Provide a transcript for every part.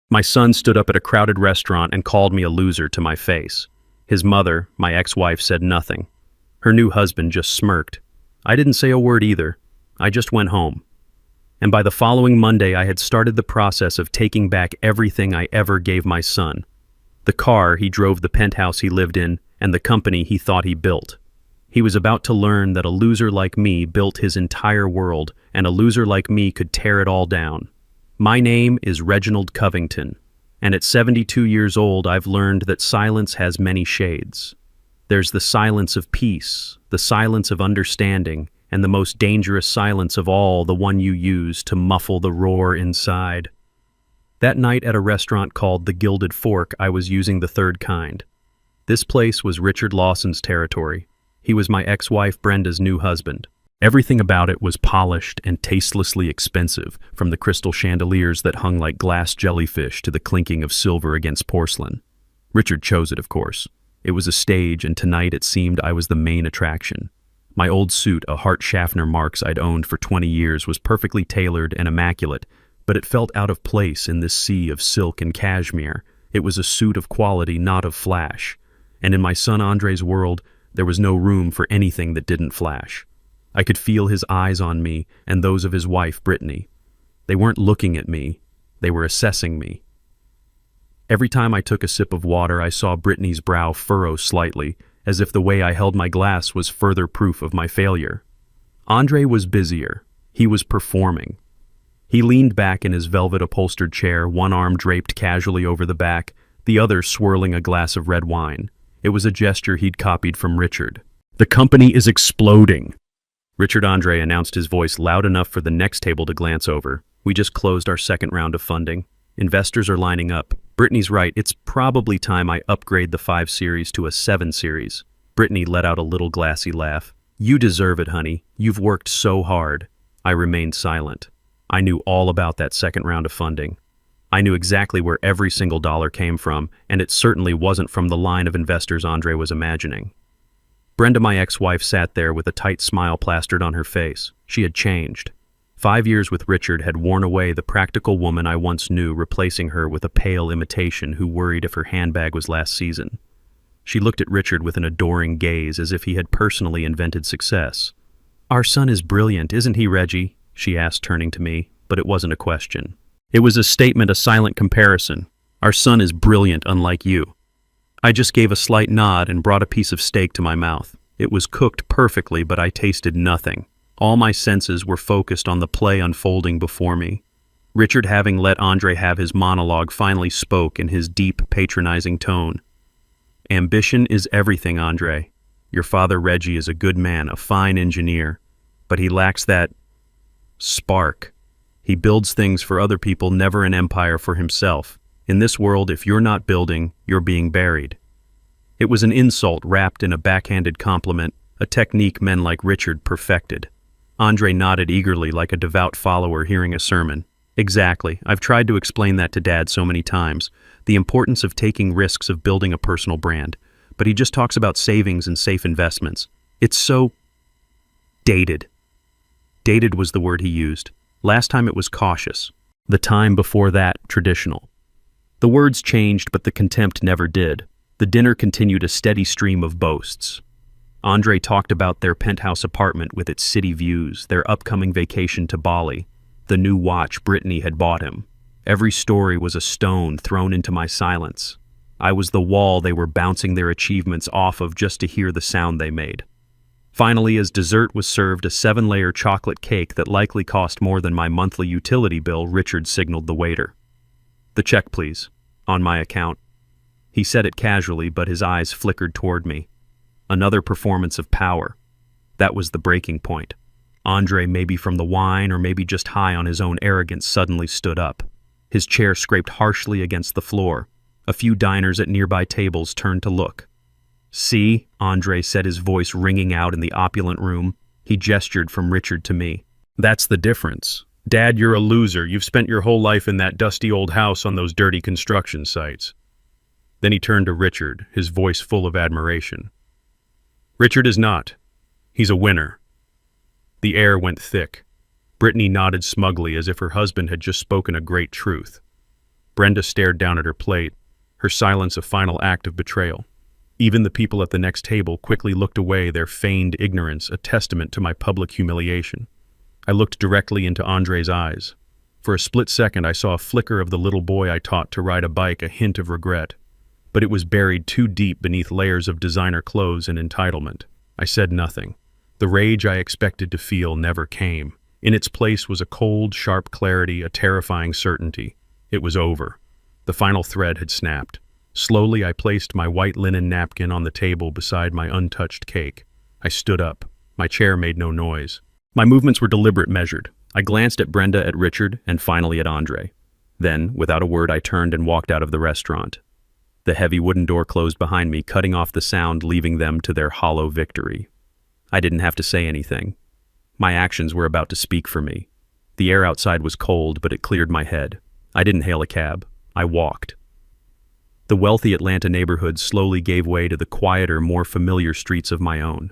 My son stood up at a crowded restaurant and called me a loser to my face. His mother, my ex-wife, said nothing. Her new husband just smirked. I didn't say a word either. I just went home. And by the following Monday, I had started the process of taking back everything I ever gave my son. The car he drove, the penthouse he lived in, and the company he thought he built. He was about to learn that a loser like me built his entire world, and a loser like me could tear it all down. My name is Reginald Covington, and at 72 years old, I've learned that silence has many shades. There's the silence of peace, the silence of understanding, and the most dangerous silence of all, the one you use to muffle the roar inside. That night at a restaurant called the Gilded Fork, I was using the third kind. This place was Richard Lawson's territory. He was my ex-wife Brenda's new husband. Everything about it was polished and tastelessly expensive, from the crystal chandeliers that hung like glass jellyfish to the clinking of silver against porcelain. Richard chose it, of course. It was a stage, and tonight it seemed I was the main attraction. My old suit, a Hart Schaffner Marx I'd owned for 20 years, was perfectly tailored and immaculate, but it felt out of place in this sea of silk and cashmere. It was a suit of quality, not of flash. And in my son Andre's world, there was no room for anything that didn't flash. I could feel his eyes on me and those of his wife, Brittany. They weren't looking at me. They were assessing me. Every time I took a sip of water, I saw Brittany's brow furrow slightly, as if the way I held my glass was further proof of my failure. Andre was busier. He was performing. He leaned back in his velvet-upholstered chair, one arm draped casually over the back, the other swirling a glass of red wine. It was a gesture he'd copied from Richard. "The company is exploding," Richard Andre announced, his voice loud enough for the next table to glance over. "We just closed our second round of funding. Investors are lining up. Brittany's right, it's probably time I upgrade the 5 Series to a 7 Series. Brittany let out a little glassy laugh. "You deserve it, honey. You've worked so hard." I remained silent. I knew all about that second round of funding. I knew exactly where every single dollar came from, and it certainly wasn't from the line of investors Andre was imagining. Brenda, my ex-wife, sat there with a tight smile plastered on her face. She had changed. 5 years with Richard had worn away the practical woman I once knew, replacing her with a pale imitation who worried if her handbag was last season. She looked at Richard with an adoring gaze, as if he had personally invented success. "Our son is brilliant, isn't he, Reggie?" she asked, turning to me, but it wasn't a question. It was a statement, a silent comparison. "Our son is brilliant, unlike you." I just gave a slight nod and brought a piece of steak to my mouth. It was cooked perfectly, but I tasted nothing. All my senses were focused on the play unfolding before me. Richard, having let Andre have his monologue, finally spoke in his deep, patronizing tone. "Ambition is everything, Andre. Your father Reggie is a good man, a fine engineer, but he lacks that spark. He builds things for other people, never an empire for himself. In this world, if you're not building, you're being buried." It was an insult wrapped in a backhanded compliment, a technique men like Richard perfected. Andre nodded eagerly, like a devout follower hearing a sermon. "Exactly. I've tried to explain that to Dad so many times. The importance of taking risks, of building a personal brand. But he just talks about savings and safe investments. It's so dated." Dated was the word he used. Last time it was cautious. The time before that, traditional. The words changed, but the contempt never did. The dinner continued a steady stream of boasts. Andre talked about their penthouse apartment with its city views, their upcoming vacation to Bali, the new watch Brittany had bought him. Every story was a stone thrown into my silence. I was the wall they were bouncing their achievements off of just to hear the sound they made. Finally, as dessert was served, a 7-layer chocolate cake that likely cost more than my monthly utility bill, Richard signaled the waiter. "The check, please. On my account." He said it casually, but his eyes flickered toward me. Another performance of power. That was the breaking point. Andre, maybe from the wine or maybe just high on his own arrogance, suddenly stood up. His chair scraped harshly against the floor. A few diners at nearby tables turned to look. "See," Andre said, his voice ringing out in the opulent room. He gestured from Richard to me. "That's the difference. Dad, you're a loser. You've spent your whole life in that dusty old house on those dirty construction sites." Then he turned to Richard, his voice full of admiration. "Richard is not. He's a winner." The air went thick. Brittany nodded smugly, as if her husband had just spoken a great truth. Brenda stared down at her plate, her silence a final act of betrayal. Even the people at the next table quickly looked away, their feigned ignorance a testament to my public humiliation. I looked directly into Andre's eyes. For a split second, I saw a flicker of the little boy I taught to ride a bike, a hint of regret. But it was buried too deep beneath layers of designer clothes and entitlement. I said nothing. The rage I expected to feel never came. In its place was a cold, sharp clarity, a terrifying certainty. It was over. The final thread had snapped. Slowly, I placed my white linen napkin on the table beside my untouched cake. I stood up. My chair made no noise. My movements were deliberate, measured. I glanced at Brenda, at Richard, and finally at Andre. Then, without a word, I turned and walked out of the restaurant. The heavy wooden door closed behind me, cutting off the sound, leaving them to their hollow victory. I didn't have to say anything. My actions were about to speak for me. The air outside was cold, but it cleared my head. I didn't hail a cab. I walked. The wealthy Atlanta neighborhood slowly gave way to the quieter, more familiar streets of my own.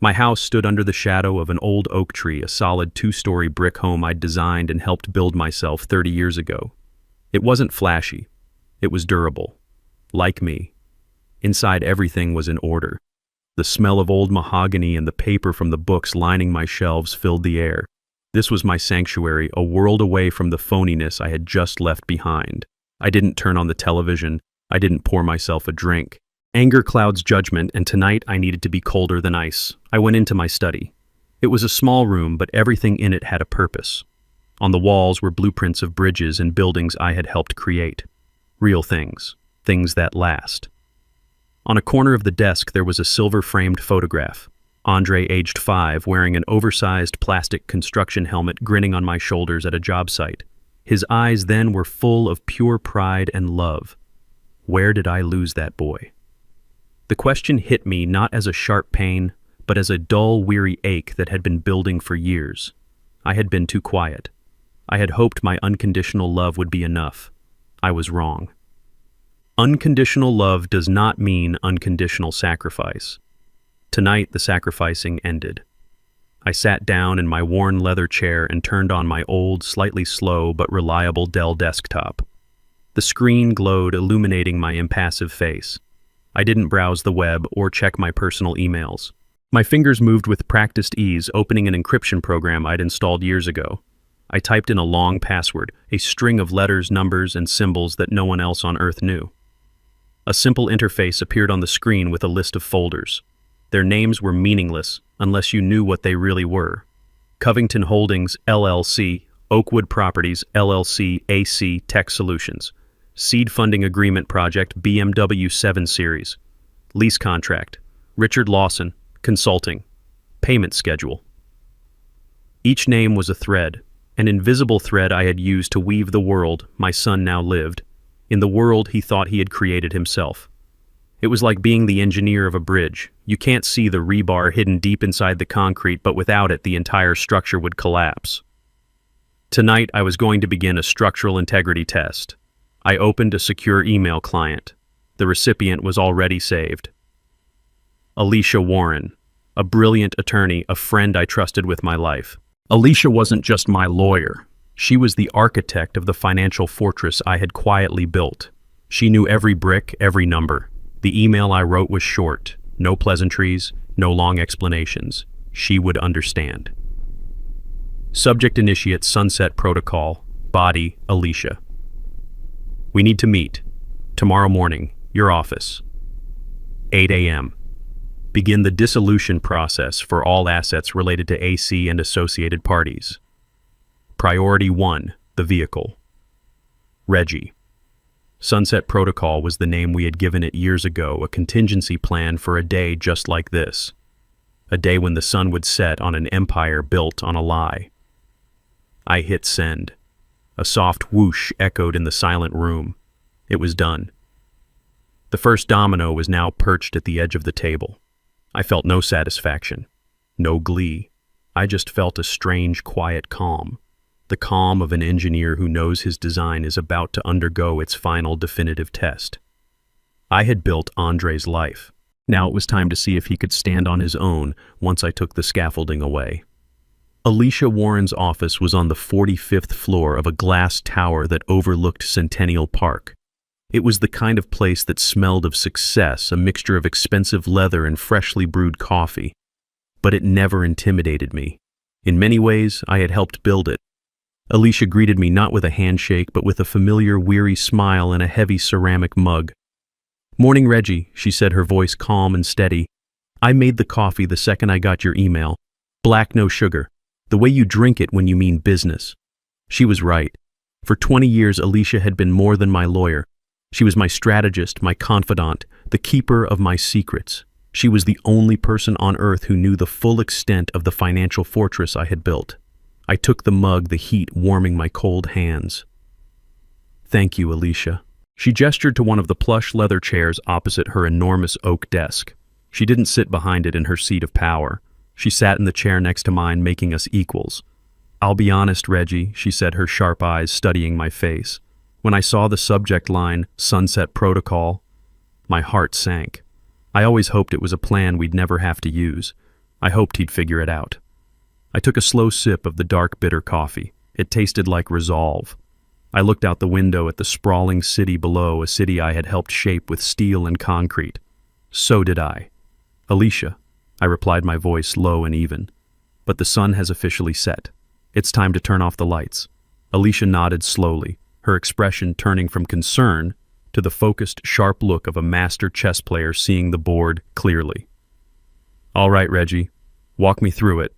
My house stood under the shadow of an old oak tree, a solid 2-story brick home I'd designed and helped build myself 30 years ago. It wasn't flashy. It was durable. Like me. Inside, everything was in order. The smell of old mahogany and the paper from the books lining my shelves filled the air. This was my sanctuary, a world away from the phoniness I had just left behind. I didn't turn on the television. I didn't pour myself a drink. Anger clouds judgment, and tonight I needed to be colder than ice. I went into my study. It was a small room, but everything in it had a purpose. On the walls were blueprints of bridges and buildings I had helped create. Real things. Things that last. On a corner of the desk there was a silver-framed photograph. Andre, aged 5, wearing an oversized plastic construction helmet, grinning on my shoulders at a job site. His eyes then were full of pure pride and love. Where did I lose that boy? The question hit me not as a sharp pain, but as a dull, weary ache that had been building for years. I had been too quiet. I had hoped my unconditional love would be enough. I was wrong. Unconditional love does not mean unconditional sacrifice. Tonight, the sacrificing ended. I sat down in my worn leather chair and turned on my old, slightly slow but reliable Dell desktop. The screen glowed, illuminating my impassive face. I didn't browse the web or check my personal emails. My fingers moved with practiced ease, opening an encryption program I'd installed years ago. I typed in a long password, a string of letters, numbers, and symbols that no one else on Earth knew. A simple interface appeared on the screen with a list of folders. Their names were meaningless unless you knew what they really were. Covington Holdings, LLC, Oakwood Properties, LLC, AC Tech Solutions. Seed Funding Agreement Project, BMW 7 Series. Lease Contract, Richard Lawson, Consulting. Payment Schedule. Each name was a thread, an invisible thread I had used to weave the world my son now lived, in the world he thought he had created himself. It was like being the engineer of a bridge. You can't see the rebar hidden deep inside the concrete, but without it, the entire structure would collapse. Tonight, I was going to begin a structural integrity test. I opened a secure email client. The recipient was already saved. Alicia Warren, a brilliant attorney, a friend I trusted with my life. Alicia wasn't just my lawyer. She was the architect of the financial fortress I had quietly built. She knew every brick, every number. The email I wrote was short. No pleasantries, no long explanations. She would understand. Subject initiate Sunset Protocol. Body Alicia. We need to meet. Tomorrow morning, your office. 8 a.m. Begin the dissolution process for all assets related to AC and associated parties. Priority 1, the vehicle. Reggie. Sunset Protocol was the name we had given it years ago, a contingency plan for a day just like this. A day when the sun would set on an empire built on a lie. I hit send. A soft whoosh echoed in the silent room. It was done. The first domino was now perched at the edge of the table. I felt no satisfaction, no glee. I just felt a strange, quiet calm. The calm of an engineer who knows his design is about to undergo its final definitive test. I had built Andre's life. Now it was time to see if he could stand on his own once I took the scaffolding away. Alicia Warren's office was on the 45th floor of a glass tower that overlooked Centennial Park. It was the kind of place that smelled of success, a mixture of expensive leather and freshly brewed coffee. But it never intimidated me. In many ways, I had helped build it. Alicia greeted me not with a handshake, but with a familiar, weary smile and a heavy ceramic mug. "Morning, Reggie," she said, her voice calm and steady. "I made the coffee the second I got your email. Black, no sugar. The way you drink it when you mean business." She was right. For 20 years, Alicia had been more than my lawyer. She was my strategist, my confidant, the keeper of my secrets. She was the only person on earth who knew the full extent of the financial fortress I had built. I took the mug, the heat warming my cold hands. "Thank you, Alicia." She gestured to one of the plush leather chairs opposite her enormous oak desk. She didn't sit behind it in her seat of power. She sat in the chair next to mine, making us equals. "I'll be honest, Reggie," she said, her sharp eyes studying my face. "When I saw the subject line, Sunset Protocol, my heart sank. I always hoped it was a plan we'd never have to use. I hoped he'd figure it out." I took a slow sip of the dark, bitter coffee. It tasted like resolve. I looked out the window at the sprawling city below, a city I had helped shape with steel and concrete. "So did I." "Alicia," I replied, my voice low and even. "But the sun has officially set. It's time to turn off the lights." Alicia nodded slowly, her expression turning from concern to the focused, sharp look of a master chess player seeing the board clearly. "All right, Reggie, walk me through it.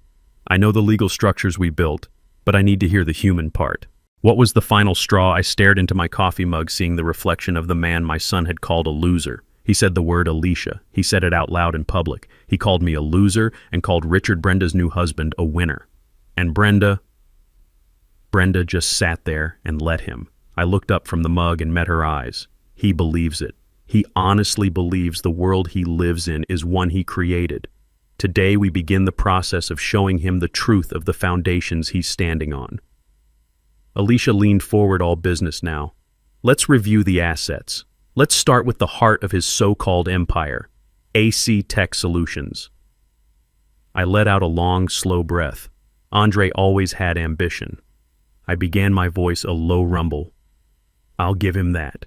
I know the legal structures we built, but I need to hear the human part." What was the final straw? I stared into my coffee mug, seeing the reflection of the man my son had called a loser. He said the word Alicia. He said it out loud in public. He called me a loser and called Richard, Brenda's new husband, a winner. And Brenda just sat there and let him. I looked up from the mug and met her eyes. He believes it. He honestly believes the world he lives in is one he created. Today we begin the process of showing him the truth of the foundations he's standing on. Alicia leaned forward, all business now. "Let's review the assets. Let's start with the heart of his so-called empire, AC Tech Solutions." I let out a long, slow breath. Andre always had ambition. I began, my voice a low rumble. I'll give him that.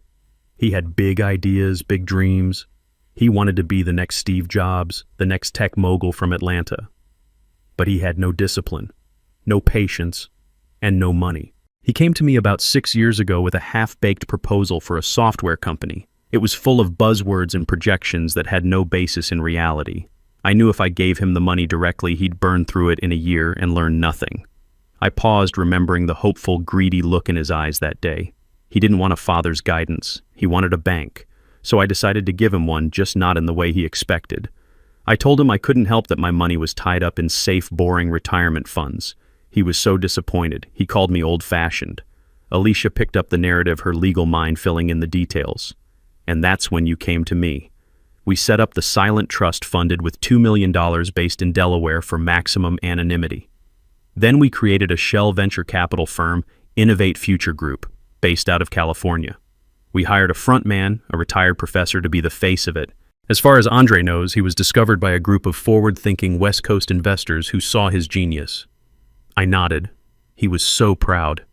He had big ideas, big dreams. He wanted to be the next Steve Jobs, the next tech mogul from Atlanta. But he had no discipline, no patience, and no money. He came to me about 6 years ago with a half-baked proposal for a software company. It was full of buzzwords and projections that had no basis in reality. I knew if I gave him the money directly, he'd burn through it in a year and learn nothing. I paused, remembering the hopeful, greedy look in his eyes that day. He didn't want a father's guidance. He wanted a bank. So I decided to give him one, just not in the way he expected. I told him I couldn't help that my money was tied up in safe, boring retirement funds. He was so disappointed. He called me old-fashioned. Alicia picked up the narrative, her legal mind filling in the details. And that's when you came to me. We set up the silent trust funded with $2 million based in Delaware for maximum anonymity. Then we created a shell venture capital firm, Innovate Future Group, based out of California. We hired a front man, a retired professor, to be the face of it. As far as Andre knows, he was discovered by a group of forward-thinking West Coast investors who saw his genius. I nodded. He was so proud.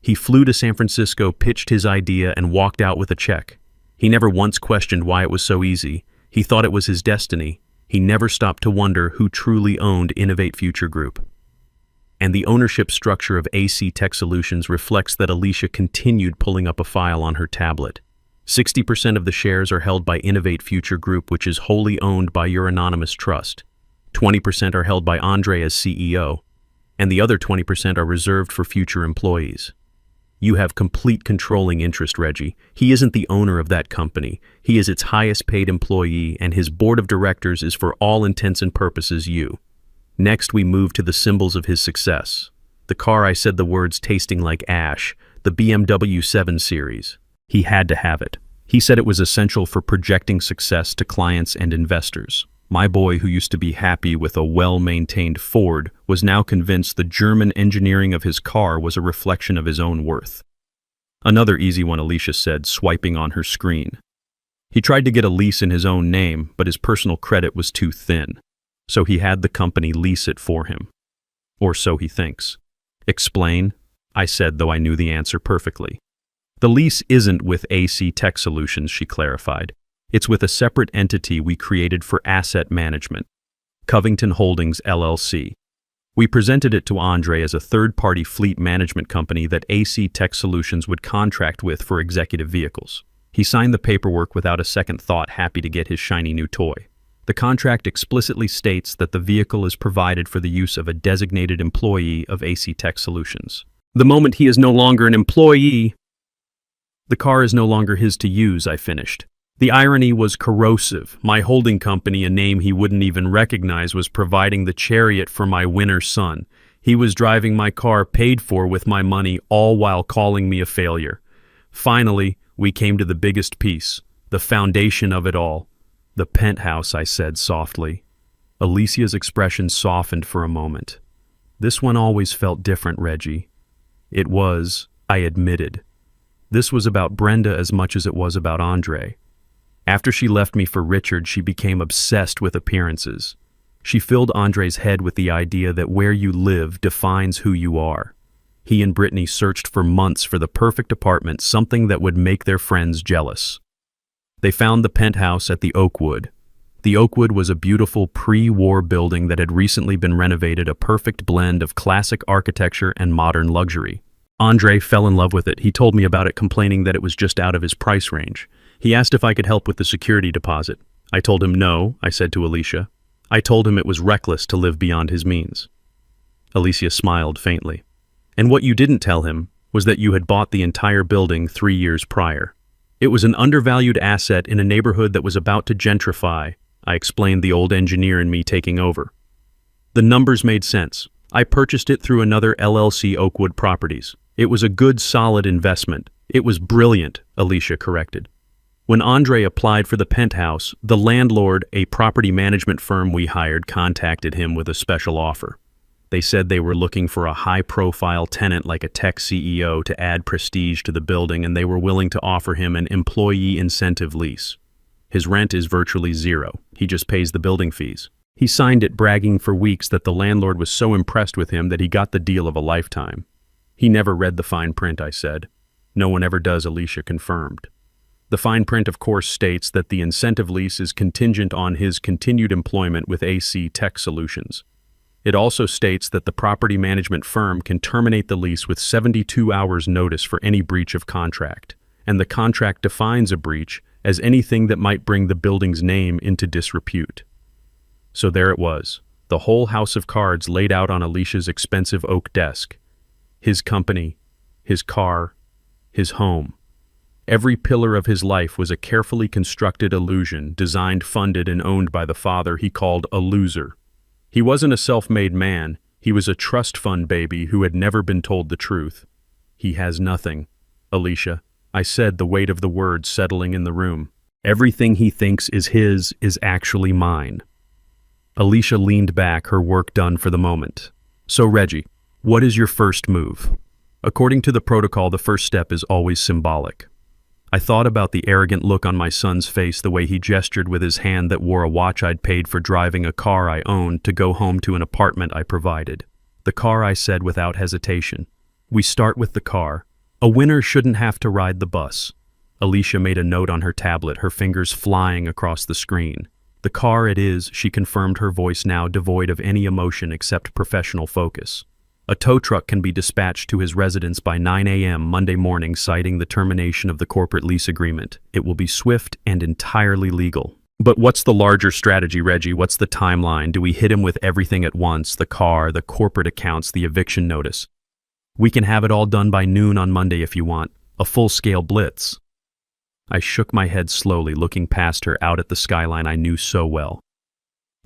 He flew to San Francisco, pitched his idea, and walked out with a check. He never once questioned why it was so easy. He thought it was his destiny. He never stopped to wonder who truly owned Innovate Future Group. And the ownership structure of AC Tech Solutions reflects that Alicia continued pulling up a file on her tablet. 60% of the shares are held by Innovate Future Group, which is wholly owned by your anonymous trust. 20% are held by Andre as CEO, and the other 20% are reserved for future employees. You have complete controlling interest, Reggie. He isn't the owner of that company. He is its highest paid employee, and his board of directors is for all intents and purposes you. Next, we move to the symbols of his success. The car, I said the words tasting like ash, the BMW 7 Series. He had to have it. He said it was essential for projecting success to clients and investors. My boy, who used to be happy with a well-maintained Ford, was now convinced the German engineering of his car was a reflection of his own worth. Another easy one, Alicia said, swiping on her screen. He tried to get a lease in his own name, but his personal credit was too thin, so he had the company lease it for him. Or so he thinks. Explain, I said, though I knew the answer perfectly. The lease isn't with AC Tech Solutions, she clarified. It's with a separate entity we created for asset management, Covington Holdings LLC. We presented it to Andre as a third-party fleet management company that AC Tech Solutions would contract with for executive vehicles. He signed the paperwork without a second thought, happy to get his shiny new toy. The contract explicitly states that the vehicle is provided for the use of a designated employee of AC Tech Solutions. The moment he is no longer an employee, the car is no longer his to use, I finished. The irony was corrosive. My holding company, a name he wouldn't even recognize, was providing the chariot for my winner son. He was driving my car paid for with my money, all while calling me a failure. Finally, we came to the biggest piece, the foundation of it all. The penthouse, I said softly. Alicia's expression softened for a moment. This one always felt different, Reggie. It was, I admitted. This was about Brenda as much as it was about Andre. After she left me for Richard, she became obsessed with appearances. She filled Andre's head with the idea that where you live defines who you are. He and Brittany searched for months for the perfect apartment, something that would make their friends jealous. They found the penthouse at the Oakwood. The Oakwood was a beautiful pre-war building that had recently been renovated, a perfect blend of classic architecture and modern luxury. Andre fell in love with it. He told me about it, complaining that it was just out of his price range. He asked if I could help with the security deposit. I told him no, I said to Alicia. I told him it was reckless to live beyond his means. Alicia smiled faintly. And what you didn't tell him was that you had bought the entire building 3 years prior. It was an undervalued asset in a neighborhood that was about to gentrify, I explained, the old engineer in me taking over. The numbers made sense. I purchased it through another LLC, Oakwood Properties. It was a good, solid investment. It was brilliant, Alicia corrected. When Andre applied for the penthouse, the landlord, a property management firm we hired, contacted him with a special offer. They said they were looking for a high-profile tenant like a tech CEO to add prestige to the building, and they were willing to offer him an employee incentive lease. His rent is virtually zero. He just pays the building fees. He signed it, bragging for weeks that the landlord was so impressed with him that he got the deal of a lifetime. He never read the fine print, I said. No one ever does, Alicia confirmed. The fine print, of course, states that the incentive lease is contingent on his continued employment with AC Tech Solutions. It also states that the property management firm can terminate the lease with 72 hours notice for any breach of contract, and the contract defines a breach as anything that might bring the building's name into disrepute. So there it was, the whole house of cards laid out on Alicia's expensive oak desk. His company, his car, his home. Every pillar of his life was a carefully constructed illusion, designed, funded, and owned by the father he called a loser. He wasn't a self-made man. He was a trust fund baby who had never been told the truth. He has nothing, Alicia, I said, the weight of the words settling in the room. Everything he thinks is his is actually mine. Alicia leaned back, her work done for the moment. So, Reggie, what is your first move? According to the protocol, the first step is always symbolic. I thought about the arrogant look on my son's face, the way he gestured with his hand that wore a watch I'd paid for, driving a car I owned to go home to an apartment I provided. The car, I said without hesitation. We start with the car. A winner shouldn't have to ride the bus. Alicia made a note on her tablet, her fingers flying across the screen. The car it is, she confirmed, her voice now devoid of any emotion except professional focus. A tow truck can be dispatched to his residence by 9 a.m. Monday morning, citing the termination of the corporate lease agreement. It will be swift and entirely legal. But what's the larger strategy, Reggie? What's the timeline? Do we hit him with everything at once? The car, the corporate accounts, the eviction notice? We can have it all done by noon on Monday if you want. A full-scale blitz. I shook my head slowly, looking past her out at the skyline I knew so well.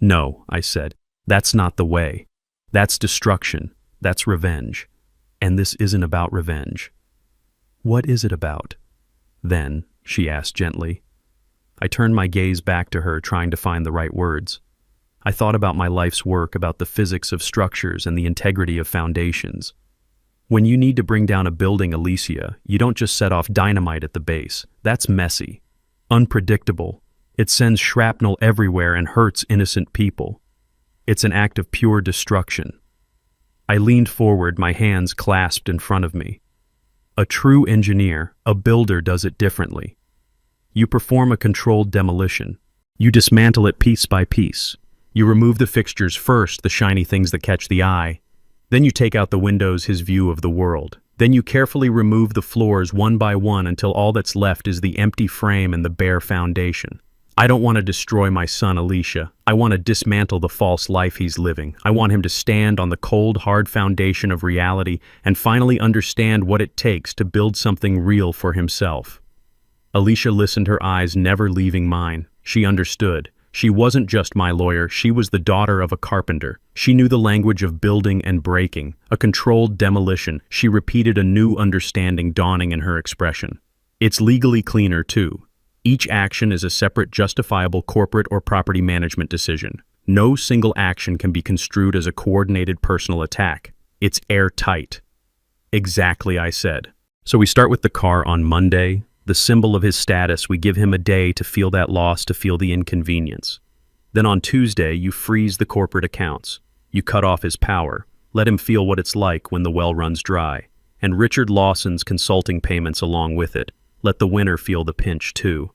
No, I said. That's not the way. That's destruction. That's revenge. And this isn't about revenge. What is it about? Then, she asked gently. I turned my gaze back to her, trying to find the right words. I thought about my life's work, about the physics of structures and the integrity of foundations. When you need to bring down a building, Alicia, you don't just set off dynamite at the base. That's messy, unpredictable. It sends shrapnel everywhere and hurts innocent people. It's an act of pure destruction. I leaned forward, my hands clasped in front of me. A true engineer, a builder, does it differently. You perform a controlled demolition. You dismantle it piece by piece. You remove the fixtures first, the shiny things that catch the eye. Then you take out the windows, his view of the world. Then you carefully remove the floors one by one until all that's left is the empty frame and the bare foundation. I don't want to destroy my son, Alicia. I want to dismantle the false life he's living. I want him to stand on the cold, hard foundation of reality and finally understand what it takes to build something real for himself. Alicia listened, her eyes never leaving mine. She understood. She wasn't just my lawyer, she was the daughter of a carpenter. She knew the language of building and breaking, a controlled demolition. She repeated, a new understanding dawning in her expression. It's legally cleaner, too. Each action is a separate, justifiable corporate or property management decision. No single action can be construed as a coordinated personal attack. It's airtight. Exactly, I said. So we start with the car on Monday. The symbol of his status, we give him a day to feel that loss, to feel the inconvenience. Then on Tuesday, you freeze the corporate accounts. You cut off his power. Let him feel what it's like when the well runs dry. And Richard Lawson's consulting payments along with it. Let the winner feel the pinch too.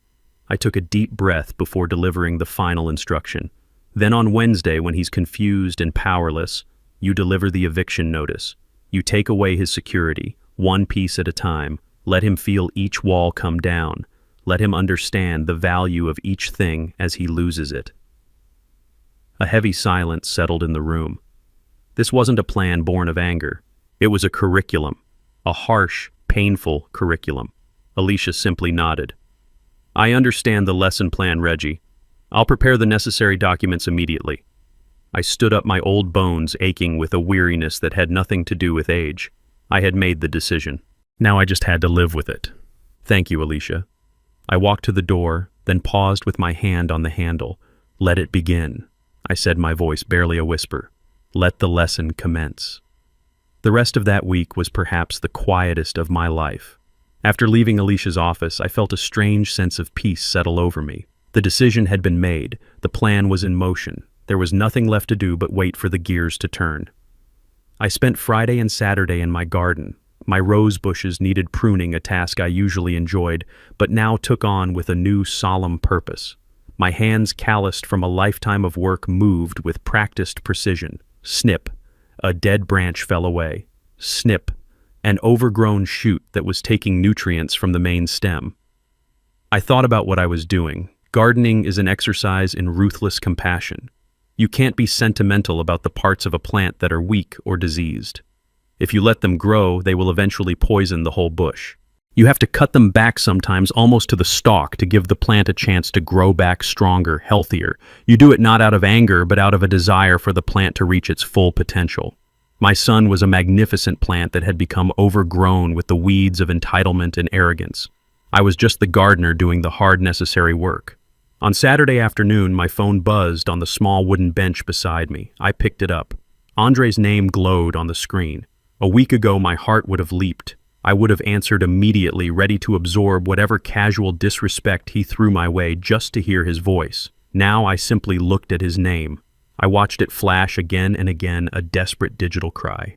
I took a deep breath before delivering the final instruction. Then on Wednesday, when he's confused and powerless, you deliver the eviction notice. You take away his security, one piece at a time. Let him feel each wall come down. Let him understand the value of each thing as he loses it. A heavy silence settled in the room. This wasn't a plan born of anger. It was a curriculum, a harsh, painful curriculum. Alicia simply nodded. I understand the lesson plan, Reggie. I'll prepare the necessary documents immediately. I stood up, my old bones aching with a weariness that had nothing to do with age. I had made the decision. Now I just had to live with it. Thank you, Alicia. I walked to the door, then paused with my hand on the handle. Let it begin, I said, my voice barely a whisper. Let the lesson commence. The rest of that week was perhaps the quietest of my life. After leaving Alicia's office, I felt a strange sense of peace settle over me. The decision had been made. The plan was in motion. There was nothing left to do but wait for the gears to turn. I spent Friday and Saturday in my garden. My rose bushes needed pruning, a task I usually enjoyed, but now took on with a new solemn purpose. My hands, calloused from a lifetime of work, moved with practiced precision. Snip, a dead branch fell away. Snip, an overgrown shoot that was taking nutrients from the main stem. I thought about what I was doing. Gardening is an exercise in ruthless compassion. You can't be sentimental about the parts of a plant that are weak or diseased. If you let them grow, they will eventually poison the whole bush. You have to cut them back sometimes almost to the stalk to give the plant a chance to grow back stronger, healthier. You do it not out of anger, but out of a desire for the plant to reach its full potential. My son was a magnificent plant that had become overgrown with the weeds of entitlement and arrogance. I was just the gardener doing the hard, necessary work. On Saturday afternoon, my phone buzzed on the small wooden bench beside me. I picked it up. Andre's name glowed on the screen. A week ago, my heart would have leaped. I would have answered immediately, ready to absorb whatever casual disrespect he threw my way just to hear his voice. Now I simply looked at his name. I watched it flash again and again, a desperate digital cry.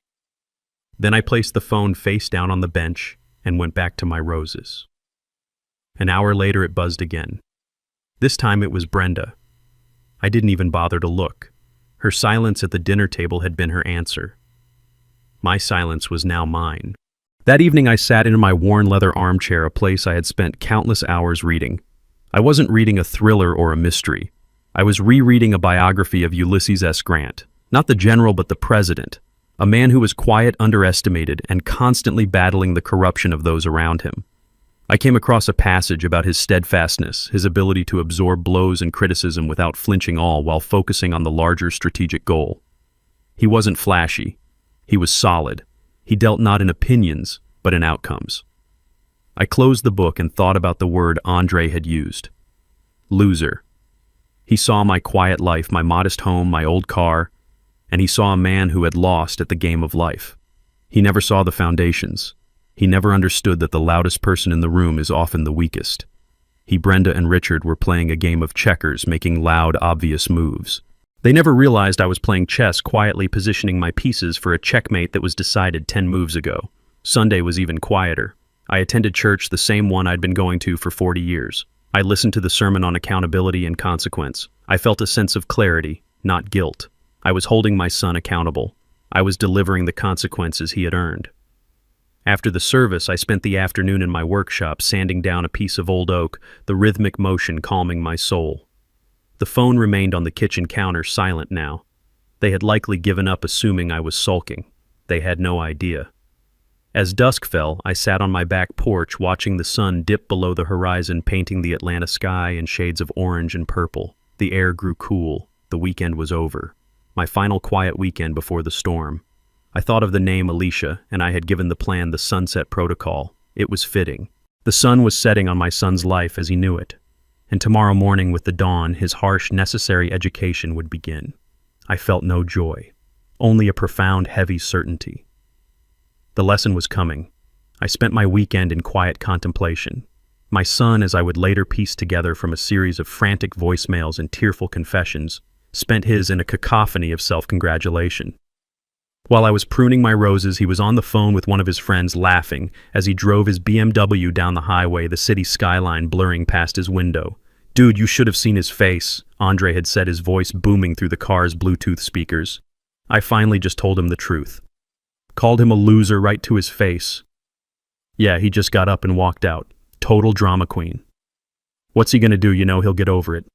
Then I placed the phone face down on the bench and went back to my roses. An hour later, it buzzed again. This time it was Brenda. I didn't even bother to look. Her silence at the dinner table had been her answer. My silence was now mine. That evening I sat in my worn leather armchair, a place I had spent countless hours reading. I wasn't reading a thriller or a mystery. I was rereading a biography of Ulysses S. Grant, not the general but the president, a man who was quiet, underestimated, and constantly battling the corruption of those around him. I came across a passage about his steadfastness, his ability to absorb blows and criticism without flinching all while focusing on the larger strategic goal. He wasn't flashy. He was solid. He dealt not in opinions, but in outcomes. I closed the book and thought about the word Andre had used. Loser. He saw my quiet life, my modest home, my old car, and he saw a man who had lost at the game of life. He never saw the foundations. He never understood that the loudest person in the room is often the weakest. He, Brenda, and Richard were playing a game of checkers, making loud, obvious moves. They never realized I was playing chess, quietly positioning my pieces for a checkmate that was decided 10 moves ago. Sunday was even quieter. I attended church, the same one I'd been going to for 40 years. I listened to the sermon on accountability and consequence. I felt a sense of clarity, not guilt. I was holding my son accountable. I was delivering the consequences he had earned. After the service, I spent the afternoon in my workshop sanding down a piece of old oak, the rhythmic motion calming my soul. The phone remained on the kitchen counter, silent now. They had likely given up, assuming I was sulking. They had no idea. As dusk fell, I sat on my back porch watching the sun dip below the horizon, painting the Atlanta sky in shades of orange and purple. The air grew cool. The weekend was over. My final quiet weekend before the storm. I thought of the name Alicia, and I had given the plan the Sunset Protocol. It was fitting. The sun was setting on my son's life as he knew it. And tomorrow morning with the dawn, his harsh, necessary education would begin. I felt no joy, only a profound, heavy certainty. The lesson was coming. I spent my weekend in quiet contemplation. My son, as I would later piece together from a series of frantic voicemails and tearful confessions, spent his in a cacophony of self-congratulation. While I was pruning my roses, he was on the phone with one of his friends, laughing as he drove his BMW down the highway, the city skyline blurring past his window. "Dude, you should have seen his face," Andre had said, his voice booming through the car's Bluetooth speakers. I finally just told him the truth. Called him a loser right to his face. Yeah, he just got up and walked out. Total drama queen. What's he gonna do? You know, he'll get over it.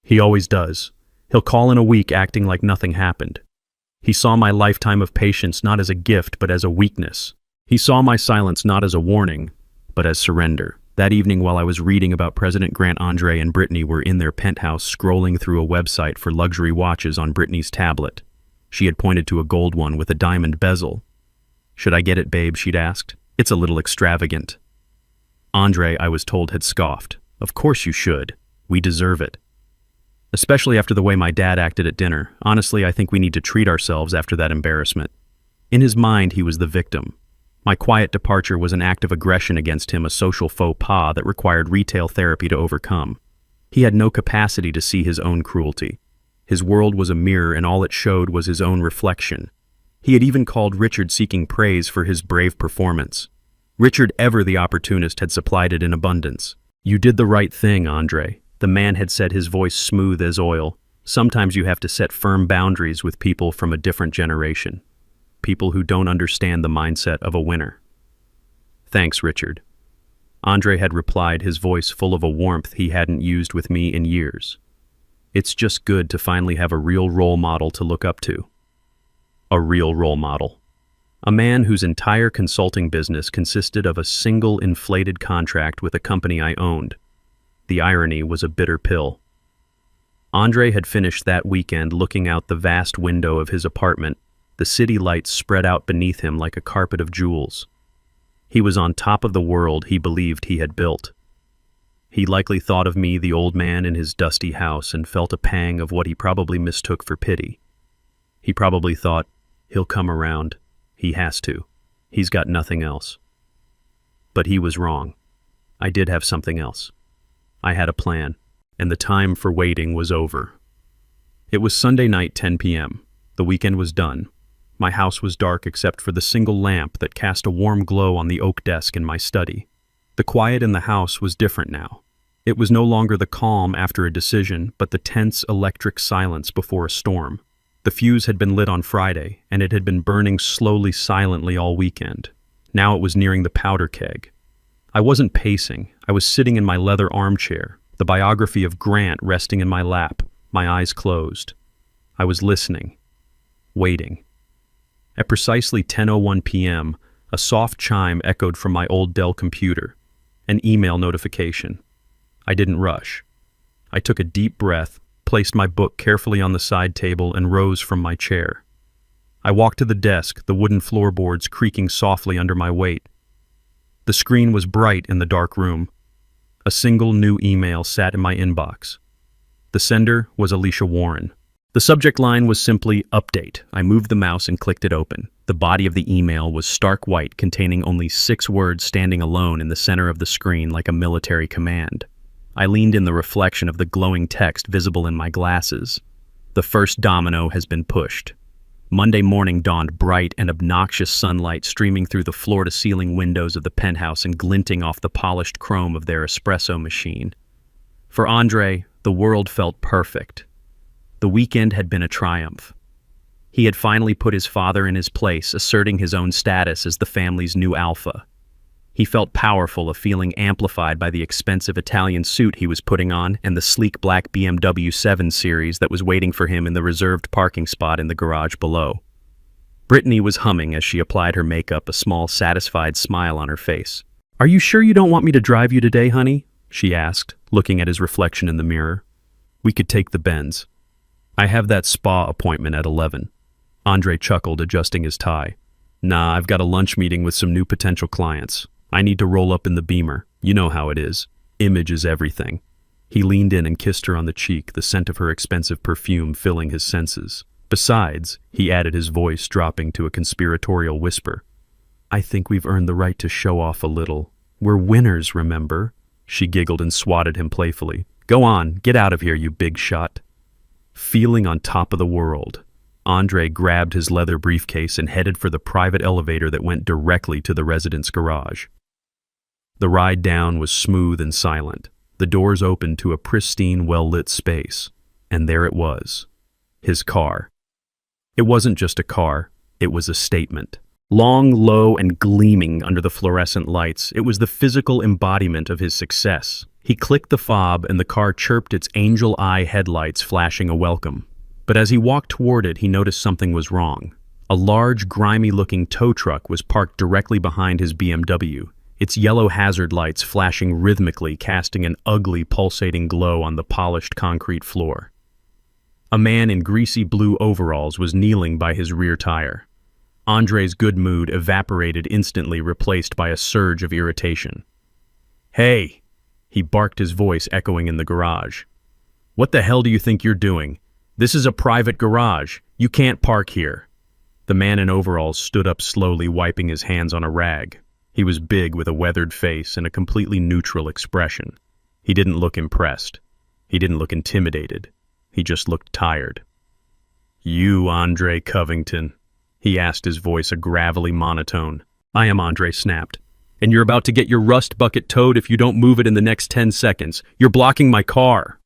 He always does. He'll call in a week acting like nothing happened. He saw my lifetime of patience not as a gift, but as a weakness. He saw my silence not as a warning, but as surrender. That evening, while I was reading about President Grant, Andre and Brittany were in their penthouse scrolling through a website for luxury watches on Brittany's tablet. She had pointed to a gold one with a diamond bezel. "Should I get it, babe?" she'd asked. "It's a little extravagant." Andre, I was told, had scoffed. "Of course you should. We deserve it." Especially after the way my dad acted at dinner. Honestly, I think we need to treat ourselves after that embarrassment. In his mind, he was the victim. My quiet departure was an act of aggression against him, a social faux pas that required retail therapy to overcome. He had no capacity to see his own cruelty. His world was a mirror, and all it showed was his own reflection. He had even called Richard, seeking praise for his brave performance. Richard, ever the opportunist, had supplied it in abundance. "You did the right thing, Andre," the man had said, his voice smooth as oil. "Sometimes you have to set firm boundaries with people from a different generation. People who don't understand the mindset of a winner." "Thanks, Richard." Andre had replied, his voice full of a warmth he hadn't used with me in years. "It's just good to finally have a real role model to look up to." A real role model. A man whose entire consulting business consisted of a single inflated contract with a company I owned. The irony was a bitter pill. Andre had finished that weekend looking out the vast window of his apartment, the city lights spread out beneath him like a carpet of jewels. He was on top of the world he believed he had built. He likely thought of me, the old man in his dusty house, and felt a pang of what he probably mistook for pity. He probably thought, "He'll come around. He has to. He's got nothing else." But he was wrong. I did have something else. I had a plan, and the time for waiting was over. It was Sunday night, 10 p.m. The weekend was done. My house was dark except for the single lamp that cast a warm glow on the oak desk in my study. The quiet in the house was different now. It was no longer the calm after a decision, but the tense electric silence before a storm. The fuse had been lit on Friday, and it had been burning slowly, silently all weekend. Now it was nearing the powder keg. I wasn't pacing. I was sitting in my leather armchair, the biography of Grant resting in my lap, my eyes closed. I was listening, waiting. At precisely 10:01 p.m., a soft chime echoed from my old Dell computer, an email notification. I didn't rush. I took a deep breath, placed my book carefully on the side table, and rose from my chair. I walked to the desk, the wooden floorboards creaking softly under my weight. The screen was bright in the dark room. A single new email sat in my inbox. The sender was Alicia Warren. The subject line was simply "Update." I moved the mouse and clicked it open. The body of the email was stark white, containing only 6 words standing alone in the center of the screen like a military command. I leaned in the reflection of the glowing text visible in my glasses. The first domino has been pushed. Monday morning dawned bright and obnoxious sunlight streaming through the floor-to-ceiling windows of the penthouse and glinting off the polished chrome of their espresso machine. For Andre, the world felt perfect. The weekend had been a triumph. He had finally put his father in his place, asserting his own status as the family's new alpha. He felt powerful, a feeling amplified by the expensive Italian suit he was putting on and the sleek black BMW 7 Series that was waiting for him in the reserved parking spot in the garage below. Brittany was humming as she applied her makeup, a small, satisfied smile on her face. "Are you sure you don't want me to drive you today, honey?" she asked, looking at his reflection in the mirror. "We could take the Benz. I have that spa appointment at 11. Andre chuckled, adjusting his tie. "Nah, I've got a lunch meeting with some new potential clients. I need to roll up in the Beamer. You know how it is. Image is everything." He leaned in and kissed her on the cheek, the scent of her expensive perfume filling his senses. "Besides," he added, his voice dropping to a conspiratorial whisper, "I think we've earned the right to show off a little. We're winners, remember?" She giggled and swatted him playfully. "Go on, get out of here, you big shot." Feeling on top of the world, Andre grabbed his leather briefcase and headed for the private elevator that went directly to the residence garage. The ride down was smooth and silent. The doors opened to a pristine, well-lit space. And there it was. His car. It wasn't just a car, it was a statement. Long, low, and gleaming under the fluorescent lights, it was the physical embodiment of his success. He clicked the fob and the car chirped, its angel eye headlights flashing a welcome. But as he walked toward it, he noticed something was wrong. A large, grimy-looking tow truck was parked directly behind his BMW, its yellow hazard lights flashing rhythmically, casting an ugly, pulsating glow on the polished concrete floor. A man in greasy blue overalls was kneeling by his rear tire. Andre's good mood evaporated instantly, replaced by a surge of irritation. "Hey!" he barked, his voice echoing in the garage. "What the hell do you think you're doing? This is a private garage. You can't park here." The man in overalls stood up slowly, wiping his hands on a rag. He was big, with a weathered face and a completely neutral expression. He didn't look impressed. He didn't look intimidated. He just looked tired. "You Andre Covington?" he asked, his voice a gravelly monotone. "I am," Andre snapped. "And you're about to get your rust bucket towed if you don't move it in the next 10 seconds. You're blocking my car."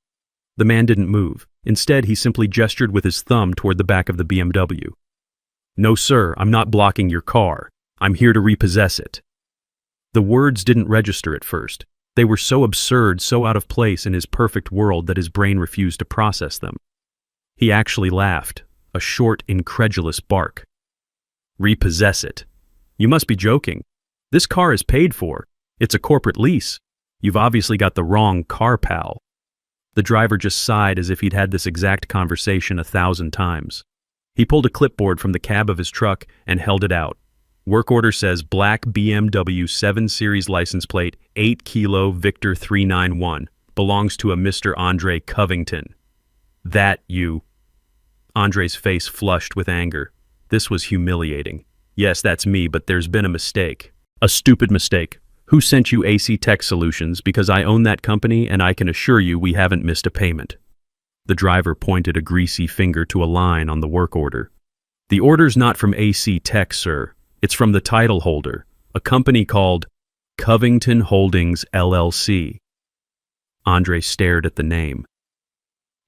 The man didn't move. Instead, he simply gestured with his thumb toward the back of the BMW. "No, sir, I'm not blocking your car. I'm here to repossess it." The words didn't register at first. They were so absurd, so out of place in his perfect world that his brain refused to process them. He actually laughed, a short, incredulous bark. "Repossess it? You must be joking. This car is paid for. It's a corporate lease. You've obviously got the wrong car, pal." The driver just sighed, as if he'd had this exact conversation 1,000 times. He pulled a clipboard from the cab of his truck and held it out. Work order says black BMW 7 Series license plate, 8 Kilo Victor 391. Belongs to a Mr. Andre Covington. "That you..." Andre's face flushed with anger. This was humiliating. "Yes, that's me, but there's been a mistake. A stupid mistake. Who sent you AC Tech Solutions? Because I own that company and I can assure you we haven't missed a payment." The driver pointed a greasy finger to a line on the work order. "The order's not from AC Tech, sir. It's from the title holder, a company called Covington Holdings, LLC. Andre stared at the name.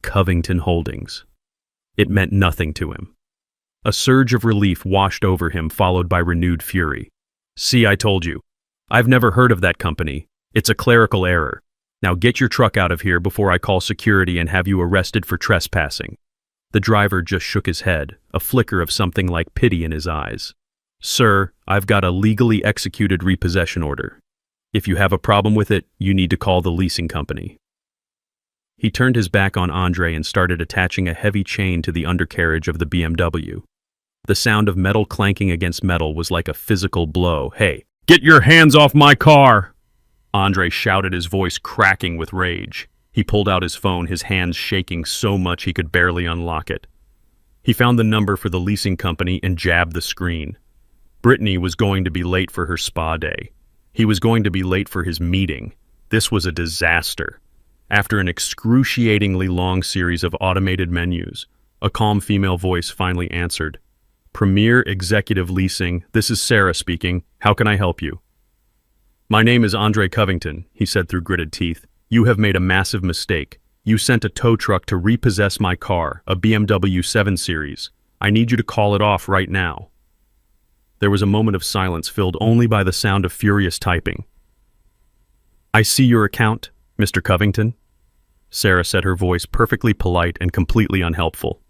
Covington Holdings. It meant nothing to him. A surge of relief washed over him, followed by renewed fury. "See, I told you. I've never heard of that company. It's a clerical error. Now get your truck out of here before I call security and have you arrested for trespassing." The driver just shook his head, a flicker of something like pity in his eyes. "Sir, I've got a legally executed repossession order. If you have a problem with it, you need to call the leasing company." He turned his back on Andre and started attaching a heavy chain to the undercarriage of the BMW. The sound of metal clanking against metal was like a physical blow. "Hey, get your hands off my car!" Andre shouted, his voice cracking with rage. He pulled out his phone, his hands shaking so much he could barely unlock it. He found the number for the leasing company and jabbed the screen. Brittany was going to be late for her spa day. He was going to be late for his meeting. This was a disaster. After an excruciatingly long series of automated menus, A calm female voice finally answered. Premier Executive Leasing, this is Sarah speaking. How can I help you? My name is Andre Covington, he said through gritted teeth. You have made a massive mistake. You sent a tow truck to repossess my car, a BMW 7 Series. I need you to call it off right now. There was a moment of silence filled only by the sound of furious typing. I see your account, Mr. Covington, Sarah said, her voice perfectly polite and completely unhelpful.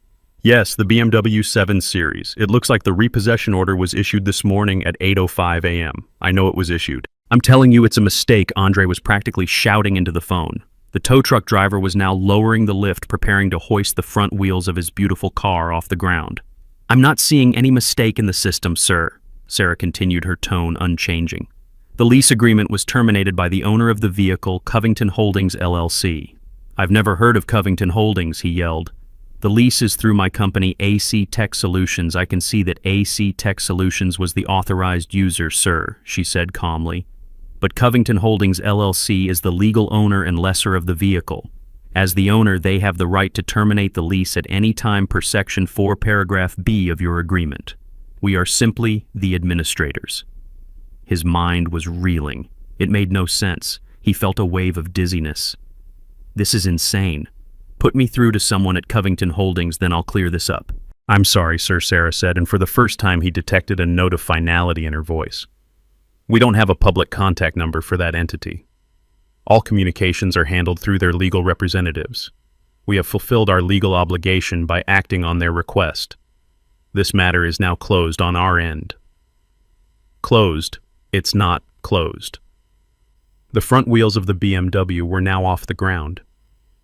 Yes, the BMW 7 Series. It looks like the repossession order was issued this morning at 8:05 a.m. I know it was issued. I'm telling you it's a mistake, Andre was practically shouting into the phone. The tow truck driver was now lowering the lift, preparing to hoist the front wheels of his beautiful car off the ground. I'm not seeing any mistake in the system, sir, Sarah continued, her tone unchanging. The lease agreement was terminated by the owner of the vehicle, Covington Holdings, LLC. I've never heard of Covington Holdings, he yelled. The lease is through my company, AC Tech Solutions. I can see that AC Tech Solutions was the authorized user, sir, she said calmly. But Covington Holdings, LLC is the legal owner and lessor of the vehicle. As the owner, they have the right to terminate the lease at any time per Section 4, Paragraph B of your agreement. We are simply the administrators. His mind was reeling. It made no sense. He felt a wave of dizziness. This is insane. Put me through to someone at Covington Holdings, then I'll clear this up. I'm sorry, sir, Sarah said, and for the first time he detected a note of finality in her voice. We don't have a public contact number for that entity. All communications are handled through their legal representatives. We have fulfilled our legal obligation by acting on their request. This matter is now closed on our end. Closed. It's not closed. The front wheels of the BMW were now off the ground.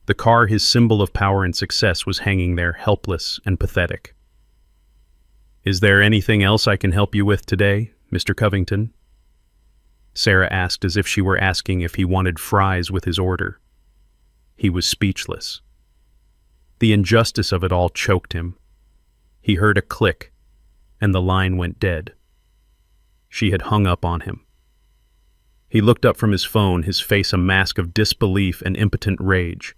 The car, his symbol of power and success, was hanging there, helpless and pathetic. Is there anything else I can help you with today, Mr. Covington? Sarah asked, as if she were asking if he wanted fries with his order. He was speechless. The injustice of it all choked him. He heard a click, and the line went dead. She had hung up on him. He looked up from his phone, his face a mask of disbelief and impotent rage.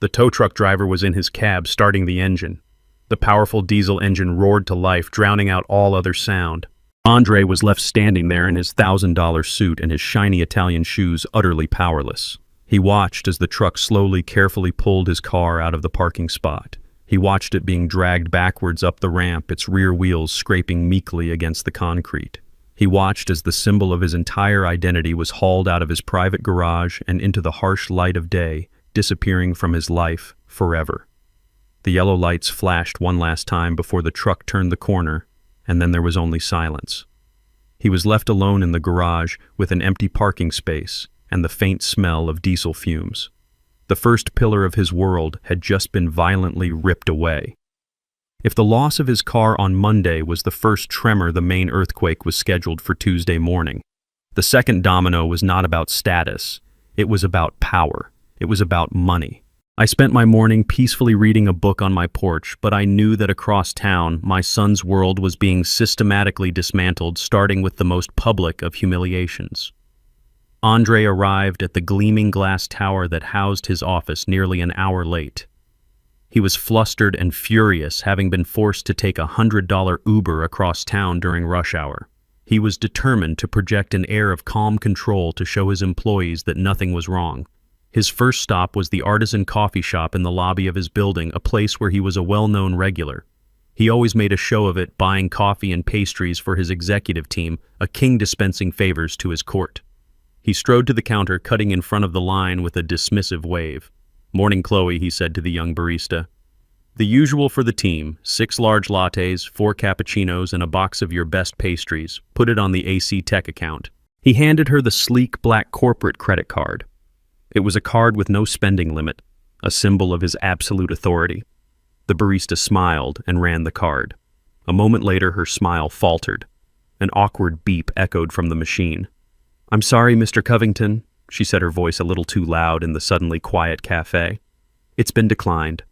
The tow truck driver was in his cab, starting the engine. The powerful diesel engine roared to life, drowning out all other sound. Andre was left standing there in his $1,000 suit and his shiny Italian shoes, utterly powerless. He watched as the truck slowly, carefully pulled his car out of the parking spot. He watched it being dragged backwards up the ramp, its rear wheels scraping meekly against the concrete. He watched as the symbol of his entire identity was hauled out of his private garage and into the harsh light of day, disappearing from his life forever. The yellow lights flashed one last time before the truck turned the corner, and then there was only silence. He was left alone in the garage with an empty parking space and the faint smell of diesel fumes. The first pillar of his world had just been violently ripped away. If the loss of his car on Monday was the first tremor, the main earthquake was scheduled for Tuesday morning. The second domino was not about status. It was about power. It was about money. I spent my morning peacefully reading a book on my porch, but I knew that across town, my son's world was being systematically dismantled, starting with the most public of humiliations. Andre arrived at the gleaming glass tower that housed his office nearly an hour late. He was flustered and furious, having been forced to take a $100 Uber across town during rush hour. He was determined to project an air of calm control to show his employees that nothing was wrong. His first stop was the artisan coffee shop in the lobby of his building, a place where he was a well-known regular. He always made a show of it, buying coffee and pastries for his executive team, a king dispensing favors to his court. He strode to the counter, cutting in front of the line with a dismissive wave. "Morning, Chloe," he said to the young barista. "The usual for the team, 6 large lattes, 4 cappuccinos, and a box of your best pastries. Put it on the AC Tech account." He handed her the sleek black corporate credit card. It was a card with no spending limit, a symbol of his absolute authority. The barista smiled and ran the card. A moment later, her smile faltered. An awkward beep echoed from the machine. "I'm sorry, Mr. Covington," she said, her voice a little too loud in the suddenly quiet cafe. "It's been declined."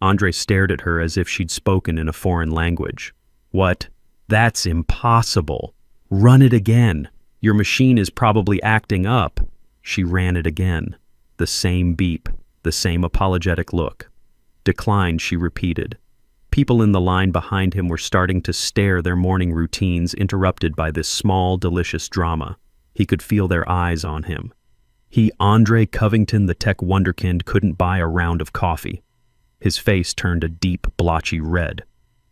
Andre stared at her as if she'd spoken in a foreign language. "What? That's impossible. Run it again. Your machine is probably acting up." She ran it again. The same beep, the same apologetic look. "Declined," she repeated. People in the line behind him were starting to stare, their morning routines interrupted by this small, delicious drama. He could feel their eyes on him. He, Andre Covington, the tech wonderkind, couldn't buy a round of coffee. His face turned a deep, blotchy red.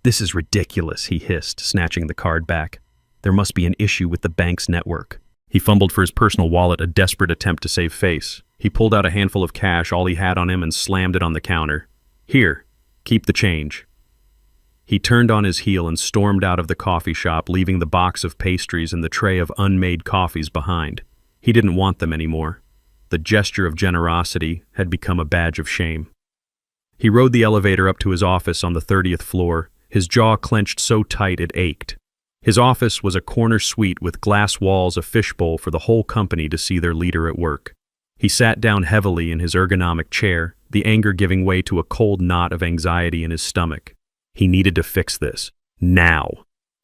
"This is ridiculous," he hissed, snatching the card back. "There must be an issue with the bank's network." He fumbled for his personal wallet, a desperate attempt to save face. He pulled out a handful of cash, all he had on him, and slammed it on the counter. "Here, keep the change." He turned on his heel and stormed out of the coffee shop, leaving the box of pastries and the tray of unmade coffees behind. He didn't want them anymore. The gesture of generosity had become a badge of shame. He rode the elevator up to his office on the 30th floor, his jaw clenched so tight it ached. His office was a corner suite with glass walls, a fishbowl for the whole company to see their leader at work. He sat down heavily in his ergonomic chair, the anger giving way to a cold knot of anxiety in his stomach. He needed to fix this. Now.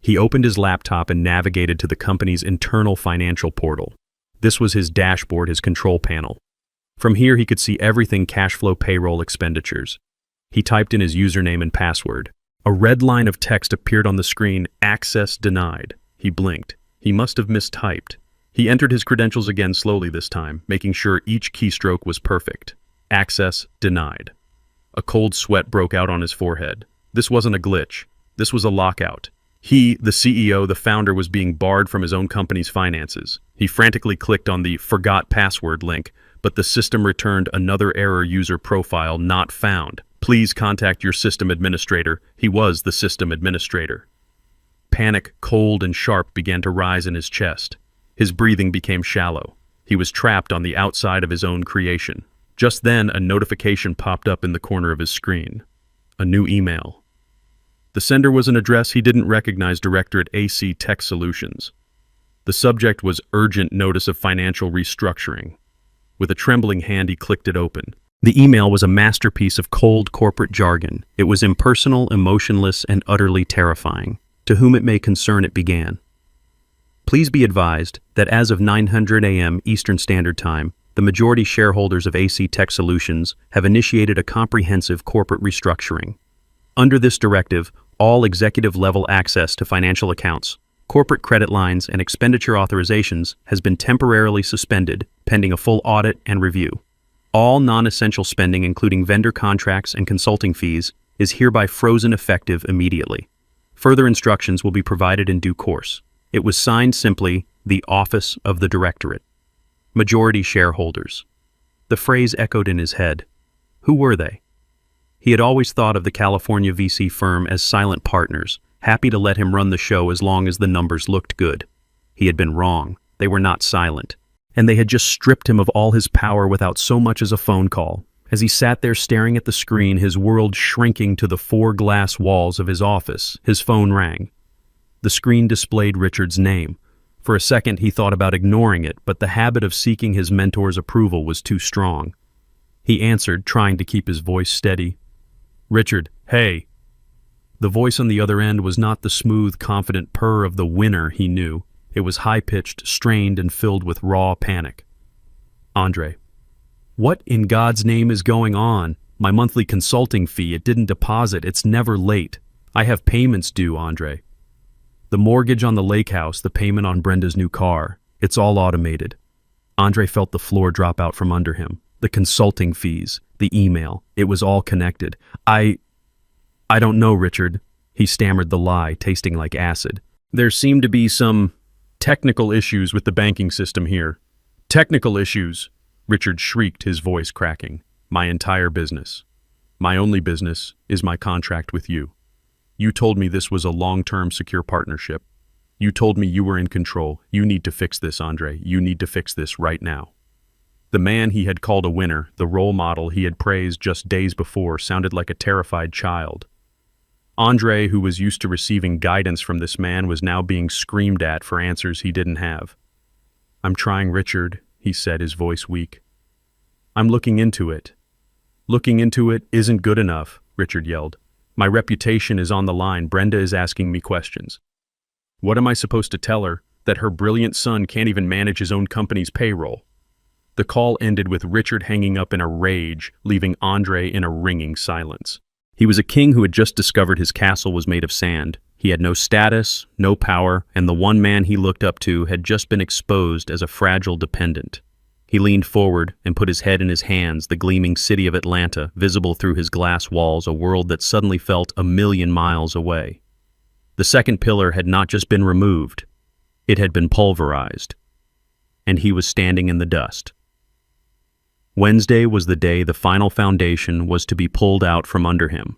He opened his laptop and navigated to the company's internal financial portal. This was his dashboard, his control panel. From here he could see everything: cash flow, payroll, expenditures. He typed in his username and password. A red line of text appeared on the screen: "Access denied." He blinked. He must have mistyped. He entered his credentials again slowly this time, making sure each keystroke was perfect. Access denied. A cold sweat broke out on his forehead. This wasn't a glitch. This was a lockout. He, the CEO, the founder, was being barred from his own company's finances. He frantically clicked on the "Forgot Password" link, but the system returned another error: user profile not found. Please contact your system administrator. He was the system administrator. Panic, cold and sharp, began to rise in his chest. His breathing became shallow. He was trapped on the outside of his own creation. Just then, a notification popped up in the corner of his screen. A new email. The sender was an address he didn't recognize: Director at AC Tech Solutions. The subject was "Urgent Notice of Financial Restructuring." With a trembling hand, he clicked it open. The email was a masterpiece of cold corporate jargon. It was impersonal, emotionless, and utterly terrifying. To whom it may concern, it began. Please be advised that as of 9:00 a.m. Eastern Standard Time, the majority shareholders of AC Tech Solutions have initiated a comprehensive corporate restructuring. Under this directive, all executive-level access to financial accounts, corporate credit lines, and expenditure authorizations has been temporarily suspended, pending a full audit and review. All non-essential spending, including vendor contracts and consulting fees, is hereby frozen effective immediately. Further instructions will be provided in due course. It was signed simply, "The Office of the Directorate." Majority shareholders. The phrase echoed in his head. Who were they? He had always thought of the California VC firm as silent partners, happy to let him run the show as long as the numbers looked good. He had been wrong. They were not silent. And they had just stripped him of all his power without so much as a phone call. As he sat there staring at the screen, his world shrinking to the 4 glass walls of his office, his phone rang. The screen displayed Richard's name. For a second, he thought about ignoring it, but the habit of seeking his mentor's approval was too strong. He answered, trying to keep his voice steady. "Richard, hey." The voice on the other end was not the smooth, confident purr of the winner he knew. It was high-pitched, strained, and filled with raw panic. "Andre, what in God's name is going on? My monthly consulting fee, it didn't deposit. It's never late. I have payments due, Andre. The mortgage on the lake house, the payment on Brenda's new car. It's all automated." Andre felt the floor drop out from under him. The consulting fees, the email, it was all connected. I don't know, Richard." He stammered the lie, tasting like acid. "There seem to be some technical issues with the banking system here." "Technical issues?" Richard shrieked, his voice cracking. "My entire business. My only business is my contract with you. You told me this was a long-term secure partnership. You told me you were in control. You need to fix this, Andre. You need to fix this right now." The man he had called a winner, the role model he had praised just days before, sounded like a terrified child. Andre, who was used to receiving guidance from this man, was now being screamed at for answers he didn't have. "I'm trying, Richard," he said, his voice weak. "I'm looking into it." "Looking into it isn't good enough," Richard yelled. "My reputation is on the line. Brenda is asking me questions. What am I supposed to tell her? That her brilliant son can't even manage his own company's payroll?" The call ended with Richard hanging up in a rage, leaving Andre in a ringing silence. He was a king who had just discovered his castle was made of sand. He had no status, no power, and the one man he looked up to had just been exposed as a fragile dependent. He leaned forward and put his head in his hands, the gleaming city of Atlanta, visible through his glass walls, a world that suddenly felt 1,000,000 miles away. The second pillar had not just been removed, it had been pulverized, and he was standing in the dust. Wednesday was the day the final foundation was to be pulled out from under him.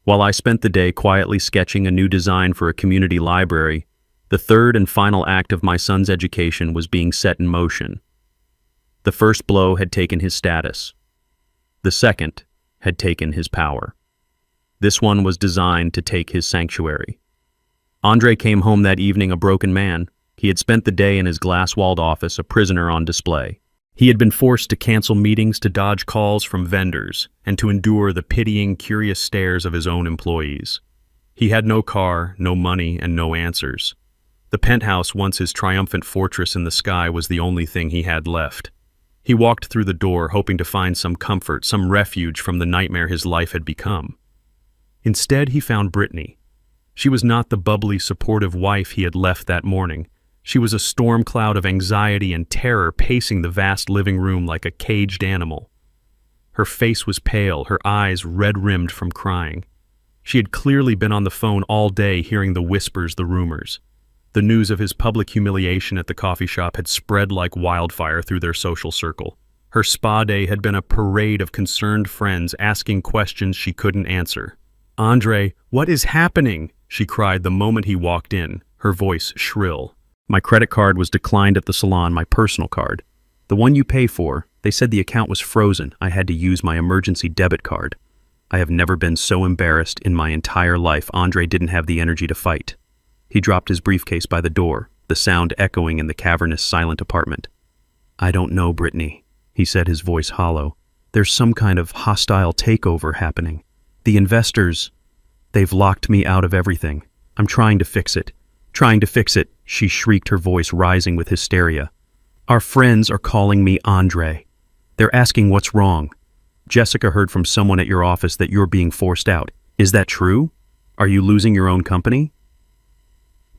While I spent the day quietly sketching a new design for a community library, the third and final act of my son's education was being set in motion. The first blow had taken his status. The second had taken his power. This one was designed to take his sanctuary. Andre came home that evening a broken man. He had spent the day in his glass-walled office, a prisoner on display. He had been forced to cancel meetings, to dodge calls from vendors, and to endure the pitying, curious stares of his own employees. He had no car, no money, and no answers. The penthouse, once his triumphant fortress in the sky, was the only thing he had left. He walked through the door, hoping to find some comfort, some refuge from the nightmare his life had become. Instead, he found Brittany. She was not the bubbly, supportive wife he had left that morning. She was a storm cloud of anxiety and terror pacing the vast living room like a caged animal. Her face was pale, her eyes red-rimmed from crying. She had clearly been on the phone all day hearing the whispers, the rumors. The news of his public humiliation at the coffee shop had spread like wildfire through their social circle. Her spa day had been a parade of concerned friends asking questions she couldn't answer. "Andre, what is happening?" she cried the moment he walked in, her voice shrill. "My credit card was declined at the salon, my personal card. The one you pay for, they said the account was frozen. I had to use my emergency debit card. I have never been so embarrassed in my entire life." Andre didn't have the energy to fight. He dropped his briefcase by the door, the sound echoing in the cavernous, silent apartment. "I don't know, Brittany," he said, his voice hollow. "There's some kind of hostile takeover happening. The investors, they've locked me out of everything. I'm trying to fix it. Trying to fix it," she shrieked, her voice rising with hysteria. "Our friends are calling me Andre. They're asking what's wrong. Jessica heard from someone at your office that you're being forced out. Is that true? Are you losing your own company?"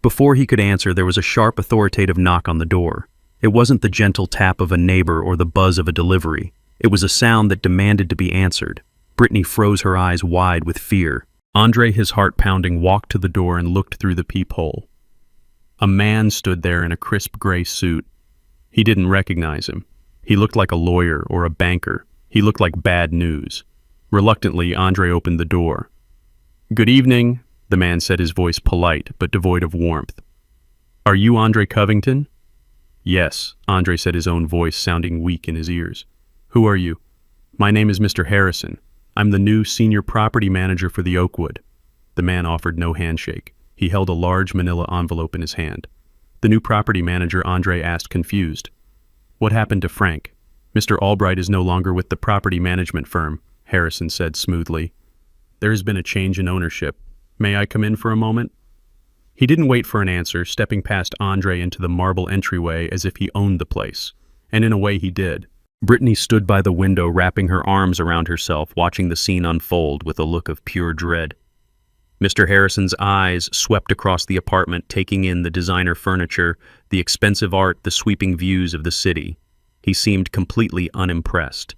Before he could answer, there was a sharp, authoritative knock on the door. It wasn't the gentle tap of a neighbor or the buzz of a delivery. It was a sound that demanded to be answered. Brittany froze her eyes wide with fear. Andre, his heart pounding, walked to the door and looked through the peephole. A man stood there in a crisp gray suit. He didn't recognize him. He looked like a lawyer or a banker. He looked like bad news. Reluctantly, Andre opened the door. "Good evening," the man said, his voice polite but devoid of warmth. "Are you Andre Covington?" "Yes," Andre said, his own voice sounding weak in his ears. "Who are you?" "My name is Mr. Harrison. I'm the new senior property manager for the Oakwood." The man offered no handshake. He held a large manila envelope in his hand. "The new property manager?" Andre asked, confused. "What happened to Frank?" "Mr. Albright is no longer with the property management firm," Harrison said smoothly. "There has been a change in ownership. May I come in for a moment?" He didn't wait for an answer, stepping past Andre into the marble entryway as if he owned the place. And in a way he did. Brittany stood by the window, wrapping her arms around herself, watching the scene unfold with a look of pure dread. Mr. Harrison's eyes swept across the apartment, taking in the designer furniture, the expensive art, the sweeping views of the city. He seemed completely unimpressed.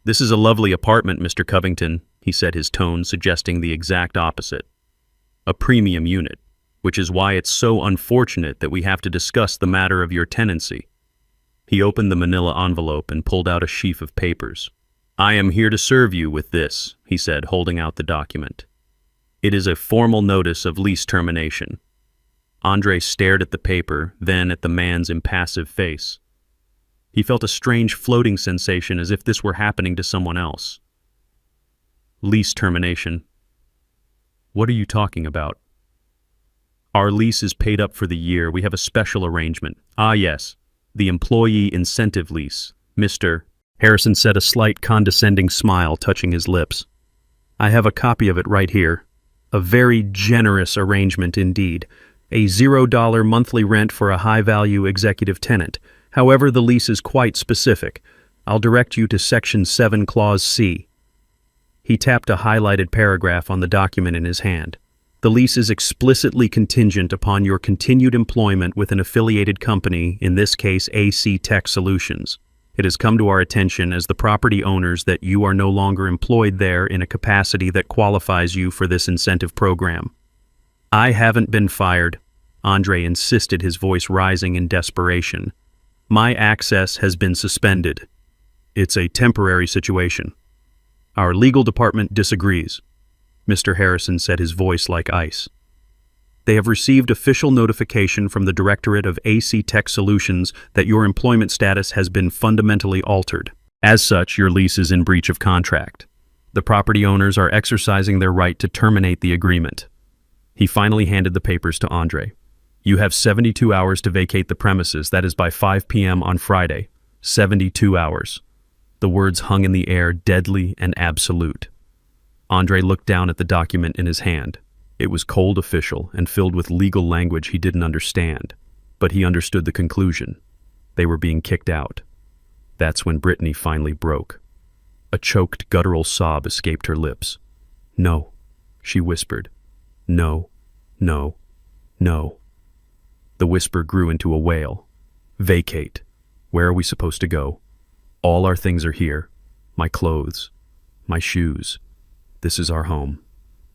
"This is a lovely apartment, Mr. Covington," he said, his tone suggesting the exact opposite. "A premium unit, which is why it's so unfortunate that we have to discuss the matter of your tenancy." He opened the manila envelope and pulled out a sheaf of papers. "I am here to serve you with this," he said, holding out the document. "It is a formal notice of lease termination." Andre stared at the paper, then at the man's impassive face. He felt a strange floating sensation, as if this were happening to someone else. "Lease termination? What are you talking about?" "Our lease is paid up for the year. We have a special arrangement." "Ah, yes. The employee incentive lease, Mr. Harrison said, a slight condescending smile touching his lips. "I have a copy of it right here. A very generous arrangement indeed. A $0 monthly rent for a high-value executive tenant. However, the lease is quite specific. I'll direct you to Section 7, Clause C." He tapped a highlighted paragraph on the document in his hand. The lease is explicitly contingent upon your continued employment with an affiliated company, in this case AC Tech Solutions. It has come to our attention as the property owners that you are no longer employed there in a capacity that qualifies you for this incentive program. I haven't been fired, Andre insisted, his voice rising in desperation. My access has been suspended. It's a temporary situation. Our legal department disagrees, Mr. Harrison said, his voice like ice. They have received official notification from the Directorate of AC Tech Solutions that your employment status has been fundamentally altered. As such, your lease is in breach of contract. The property owners are exercising their right to terminate the agreement. He finally handed the papers to Andre. You have 72 hours to vacate the premises. That is by 5 p.m. on Friday. 72 hours. The words hung in the air, deadly and absolute. Andre looked down at the document in his hand. It was cold, official, and filled with legal language he didn't understand. But he understood the conclusion. They were being kicked out. That's when Brittany finally broke. A choked, guttural sob escaped her lips. No, she whispered. No, no, no. The whisper grew into a wail. Vacate. Where are we supposed to go? All our things are here. My clothes. My shoes. This is our home.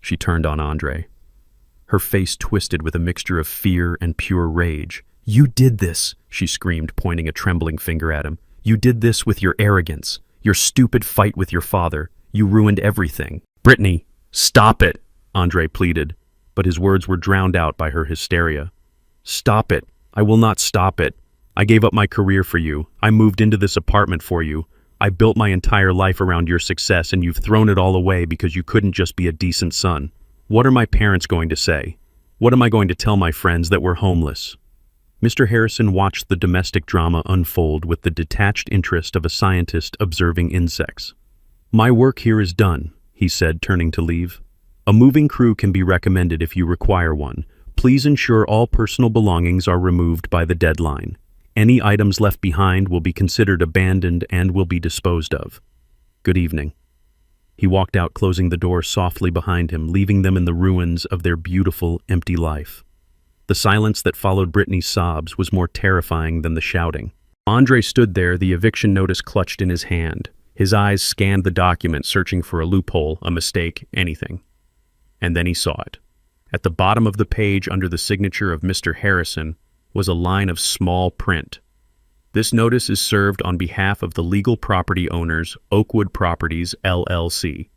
She turned on Andre. Her face twisted with a mixture of fear and pure rage. You did this, she screamed, pointing a trembling finger at him. You did this with your arrogance, your stupid fight with your father. You ruined everything. Brittany, stop it, Andre pleaded, but his words were drowned out by her hysteria. Stop it. I will not stop it. I gave up my career for you. I moved into this apartment for you. I built my entire life around your success, and you've thrown it all away because you couldn't just be a decent son. What are my parents going to say? What am I going to tell my friends, that we're homeless? Mr. Harrison watched the domestic drama unfold with the detached interest of a scientist observing insects. My work here is done, he said, turning to leave. A moving crew can be recommended if you require one. Please ensure all personal belongings are removed by the deadline. Any items left behind will be considered abandoned and will be disposed of. Good evening. He walked out, closing the door softly behind him, leaving them in the ruins of their beautiful, empty life. The silence that followed Brittany's sobs was more terrifying than the shouting. Andre stood there, the eviction notice clutched in his hand. His eyes scanned the document, searching for a loophole, a mistake, anything. And then he saw it. At the bottom of the page, under the signature of Mr. Harrison, was a line of small print. This notice is served on behalf of the legal property owners, Oakwood Properties, LLC.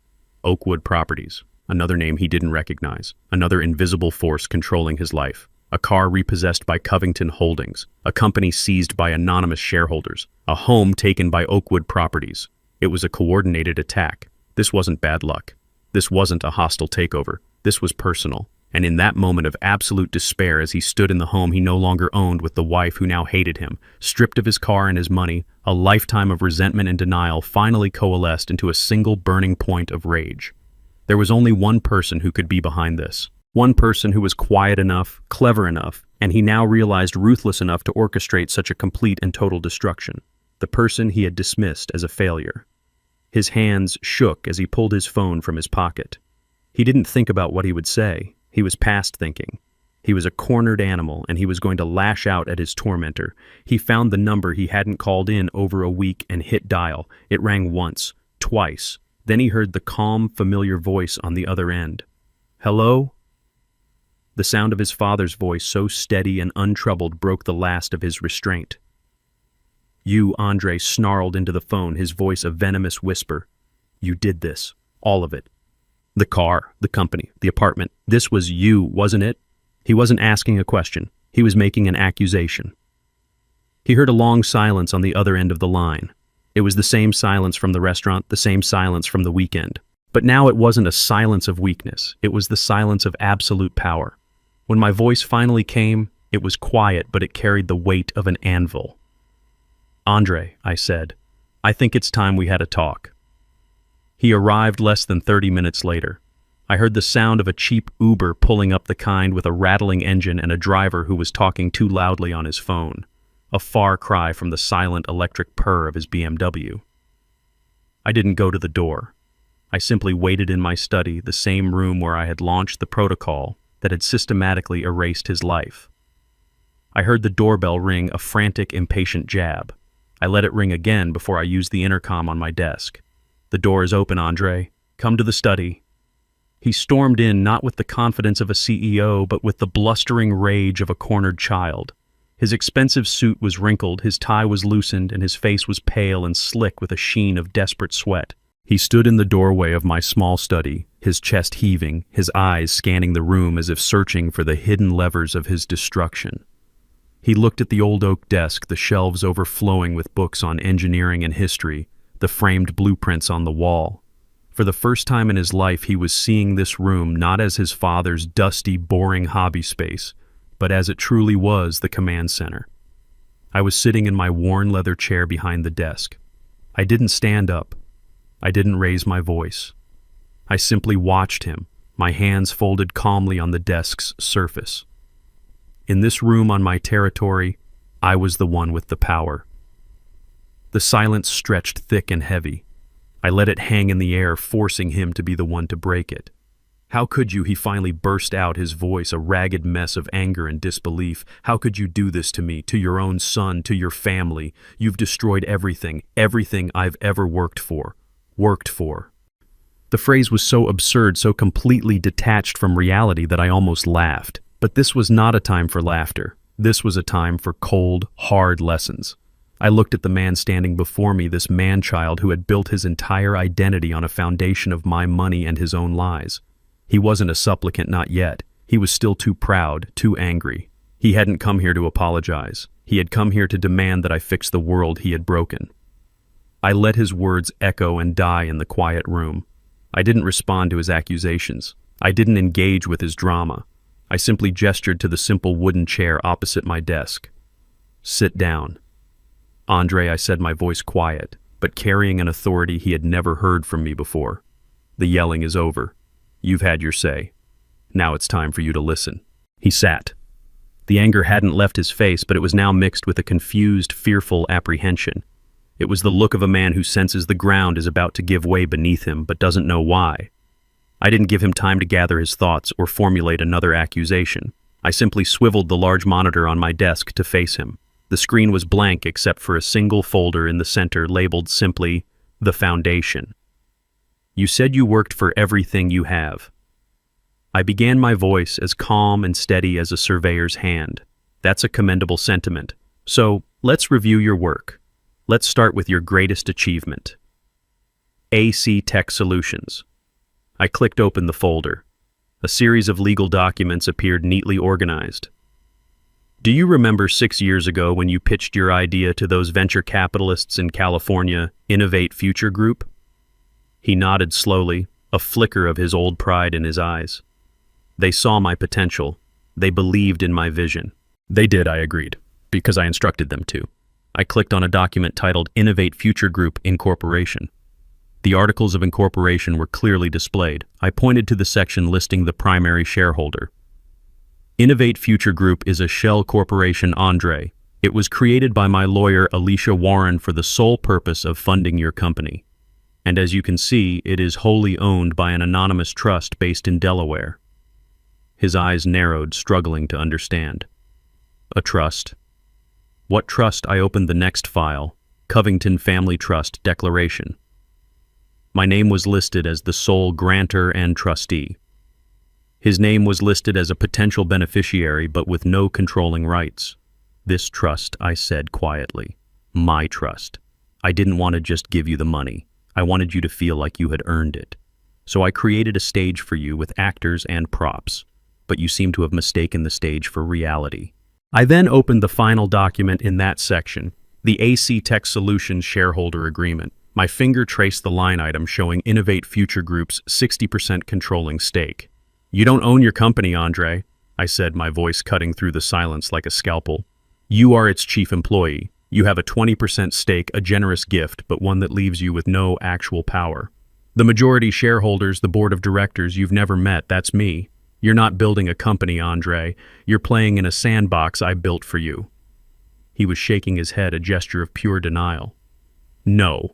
Oakwood Properties, another name he didn't recognize, another invisible force controlling his life. A car repossessed by Covington Holdings, a company seized by anonymous shareholders, a home taken by Oakwood Properties. It was a coordinated attack. This wasn't bad luck. This wasn't a hostile takeover. This was personal. And in that moment of absolute despair, as he stood in the home he no longer owned with the wife who now hated him, stripped of his car and his money, a lifetime of resentment and denial finally coalesced into a single burning point of rage. There was only one person who could be behind this. One person who was quiet enough, clever enough, and he now realized ruthless enough to orchestrate such a complete and total destruction. The person he had dismissed as a failure. His hands shook as he pulled his phone from his pocket. He didn't think about what he would say. He was past thinking. He was a cornered animal, and he was going to lash out at his tormentor. He found the number he hadn't called in over a week and hit dial. It rang once, twice. Then he heard the calm, familiar voice on the other end. Hello? The sound of his father's voice, so steady and untroubled, broke the last of his restraint. You, Andre snarled into the phone, his voice a venomous whisper. You did this. All of it. The car, the company, the apartment. This was you, wasn't it? He wasn't asking a question. He was making an accusation. He heard a long silence on the other end of the line. It was the same silence from the restaurant, the same silence from the weekend. But now it wasn't a silence of weakness. It was the silence of absolute power. When my voice finally came, it was quiet, but it carried the weight of an anvil. Andre, I said, I think it's time we had a talk. He arrived less than 30 minutes later. I heard the sound of a cheap Uber pulling up, the kind with a rattling engine and a driver who was talking too loudly on his phone, a far cry from the silent electric purr of his BMW. I didn't go to the door. I simply waited in my study, the same room where I had launched the protocol that had systematically erased his life. I heard the doorbell ring, a frantic, impatient jab. I let it ring again before I used the intercom on my desk. "The door is open, Andre. Come to the study." He stormed in, not with the confidence of a CEO, but with the blustering rage of a cornered child. His expensive suit was wrinkled, his tie was loosened, and his face was pale and slick with a sheen of desperate sweat. He stood in the doorway of my small study, his chest heaving, his eyes scanning the room as if searching for the hidden levers of his destruction. He looked at the old oak desk, the shelves overflowing with books on engineering and history, the framed blueprints on the wall. For the first time in his life, he was seeing this room not as his father's dusty, boring hobby space, but as it truly was, the command center. I was sitting in my worn leather chair behind the desk. I didn't stand up. I didn't raise my voice. I simply watched him, my hands folded calmly on the desk's surface. In this room on my territory, I was the one with the power. The silence stretched thick and heavy. I let it hang in the air, forcing him to be the one to break it. "How could you?" he finally burst out, his voice a ragged mess of anger and disbelief. "How could you do this to me, to your own son, to your family? You've destroyed everything, everything I've ever worked for. The phrase was so absurd, so completely detached from reality that I almost laughed. But this was not a time for laughter. This was a time for cold, hard lessons. I looked at the man standing before me, this man-child who had built his entire identity on a foundation of my money and his own lies. He wasn't a supplicant, not yet. He was still too proud, too angry. He hadn't come here to apologize. He had come here to demand that I fix the world he had broken. I let his words echo and die in the quiet room. I didn't respond to his accusations. I didn't engage with his drama. I simply gestured to the simple wooden chair opposite my desk. "Sit down." "Andre," I said, my voice quiet, but carrying an authority he had never heard from me before. "The yelling is over. You've had your say. Now it's time for you to listen." He sat. The anger hadn't left his face, but it was now mixed with a confused, fearful apprehension. It was the look of a man who senses the ground is about to give way beneath him, but doesn't know why. I didn't give him time to gather his thoughts or formulate another accusation. I simply swiveled the large monitor on my desk to face him. The screen was blank except for a single folder in the center labeled simply, "The Foundation." "You said you worked for everything you have." I began, my voice as calm and steady as a surveyor's hand. "That's a commendable sentiment. So, let's review your work. Let's start with your greatest achievement. AC Tech Solutions." I clicked open the folder. A series of legal documents appeared neatly organized. "Do you remember 6 years ago when you pitched your idea to those venture capitalists in California, Innovate Future Group?" He nodded slowly, a flicker of his old pride in his eyes. "They saw my potential. They believed in my vision." "They did," I agreed, "because I instructed them to." I clicked on a document titled Innovate Future Group Incorporation. The articles of incorporation were clearly displayed. I pointed to the section listing the primary shareholder. "Innovate Future Group is a shell corporation, Andre. It was created by my lawyer, Alicia Warren, for the sole purpose of funding your company. And as you can see, it is wholly owned by an anonymous trust based in Delaware." His eyes narrowed, struggling to understand. "A trust? What trust?" I opened the next file, Covington Family Trust Declaration. My name was listed as the sole grantor and trustee. His name was listed as a potential beneficiary, but with no controlling rights. "This trust," I said quietly. "My trust. I didn't want to just give you the money. I wanted you to feel like you had earned it. So I created a stage for you with actors and props, but you seem to have mistaken the stage for reality." I then opened the final document in that section, the AC Tech Solutions Shareholder Agreement. My finger traced the line item showing Innovate Future Group's 60% controlling stake. "You don't own your company, Andre," I said, my voice cutting through the silence like a scalpel. "You are its chief employee. You have a 20% stake, a generous gift, but one that leaves you with no actual power. The majority shareholders, the board of directors, you've never met. That's me. You're not building a company, Andre. You're playing in a sandbox I built for you." He was shaking his head, a gesture of pure denial. No,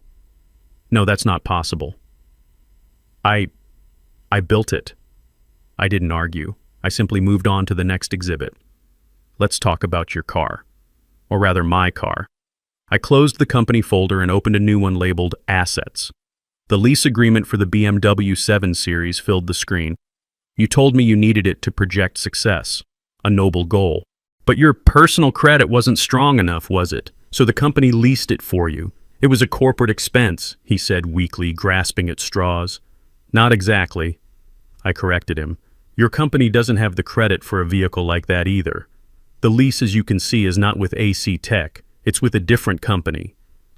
that's not possible." I built it. I didn't argue. I simply moved on to the next exhibit. Let's talk about your car. Or rather, my car. I closed the company folder and opened a new one labeled Assets. The lease agreement for the BMW 7 Series filled the screen. You told me you needed it to project success, a noble goal. But your personal credit wasn't strong enough, was it? So the company leased it for you. It was a corporate expense, he said weakly, grasping at straws. Not exactly, I corrected him. Your company doesn't have the credit for a vehicle like that either. The lease, as you can see, is not with AC Tech. It's with a different company.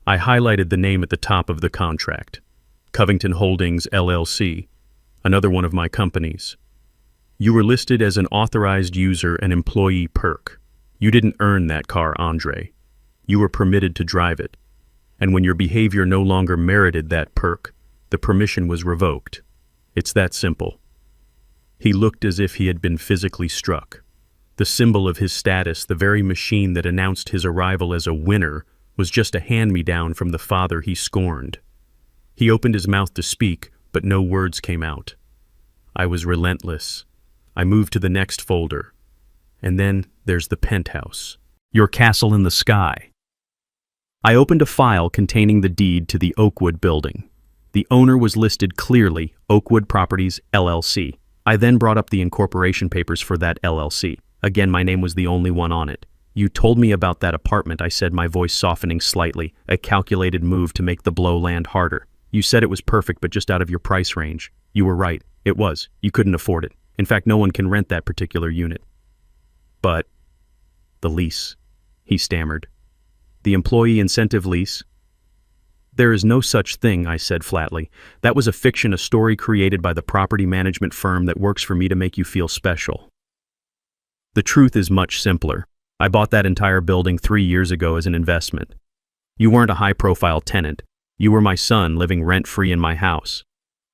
I highlighted the name at the top of the contract. Covington Holdings, LLC, another one of my companies. You were listed as an authorized user and employee perk. You didn't earn that car, Andre. You were permitted to drive it. And when your behavior no longer merited that perk, the permission was revoked. It's that simple. He looked as if he had been physically struck. The symbol of his status, the very machine that announced his arrival as a winner, was just a hand-me-down from the father he scorned. He opened his mouth to speak, but no words came out. I was relentless. I moved to the next folder. And then there's the penthouse. Your castle in the sky. I opened a file containing the deed to the Oakwood building. The owner was listed clearly, Oakwood Properties, LLC. I then brought up the incorporation papers for that LLC. Again, my name was the only one on it. You told me about that apartment, I said, my voice softening slightly, a calculated move to make the blow land harder. You said it was perfect, but just out of your price range. You were right. It was. You couldn't afford it. In fact, no one can rent that particular unit. But the lease, he stammered. The employee incentive lease? There is no such thing, I said flatly. That was a fiction, a story created by the property management firm that works for me to make you feel special. The truth is much simpler. I bought that entire building 3 years ago as an investment. You weren't a high-profile tenant. You were my son living rent-free in my house.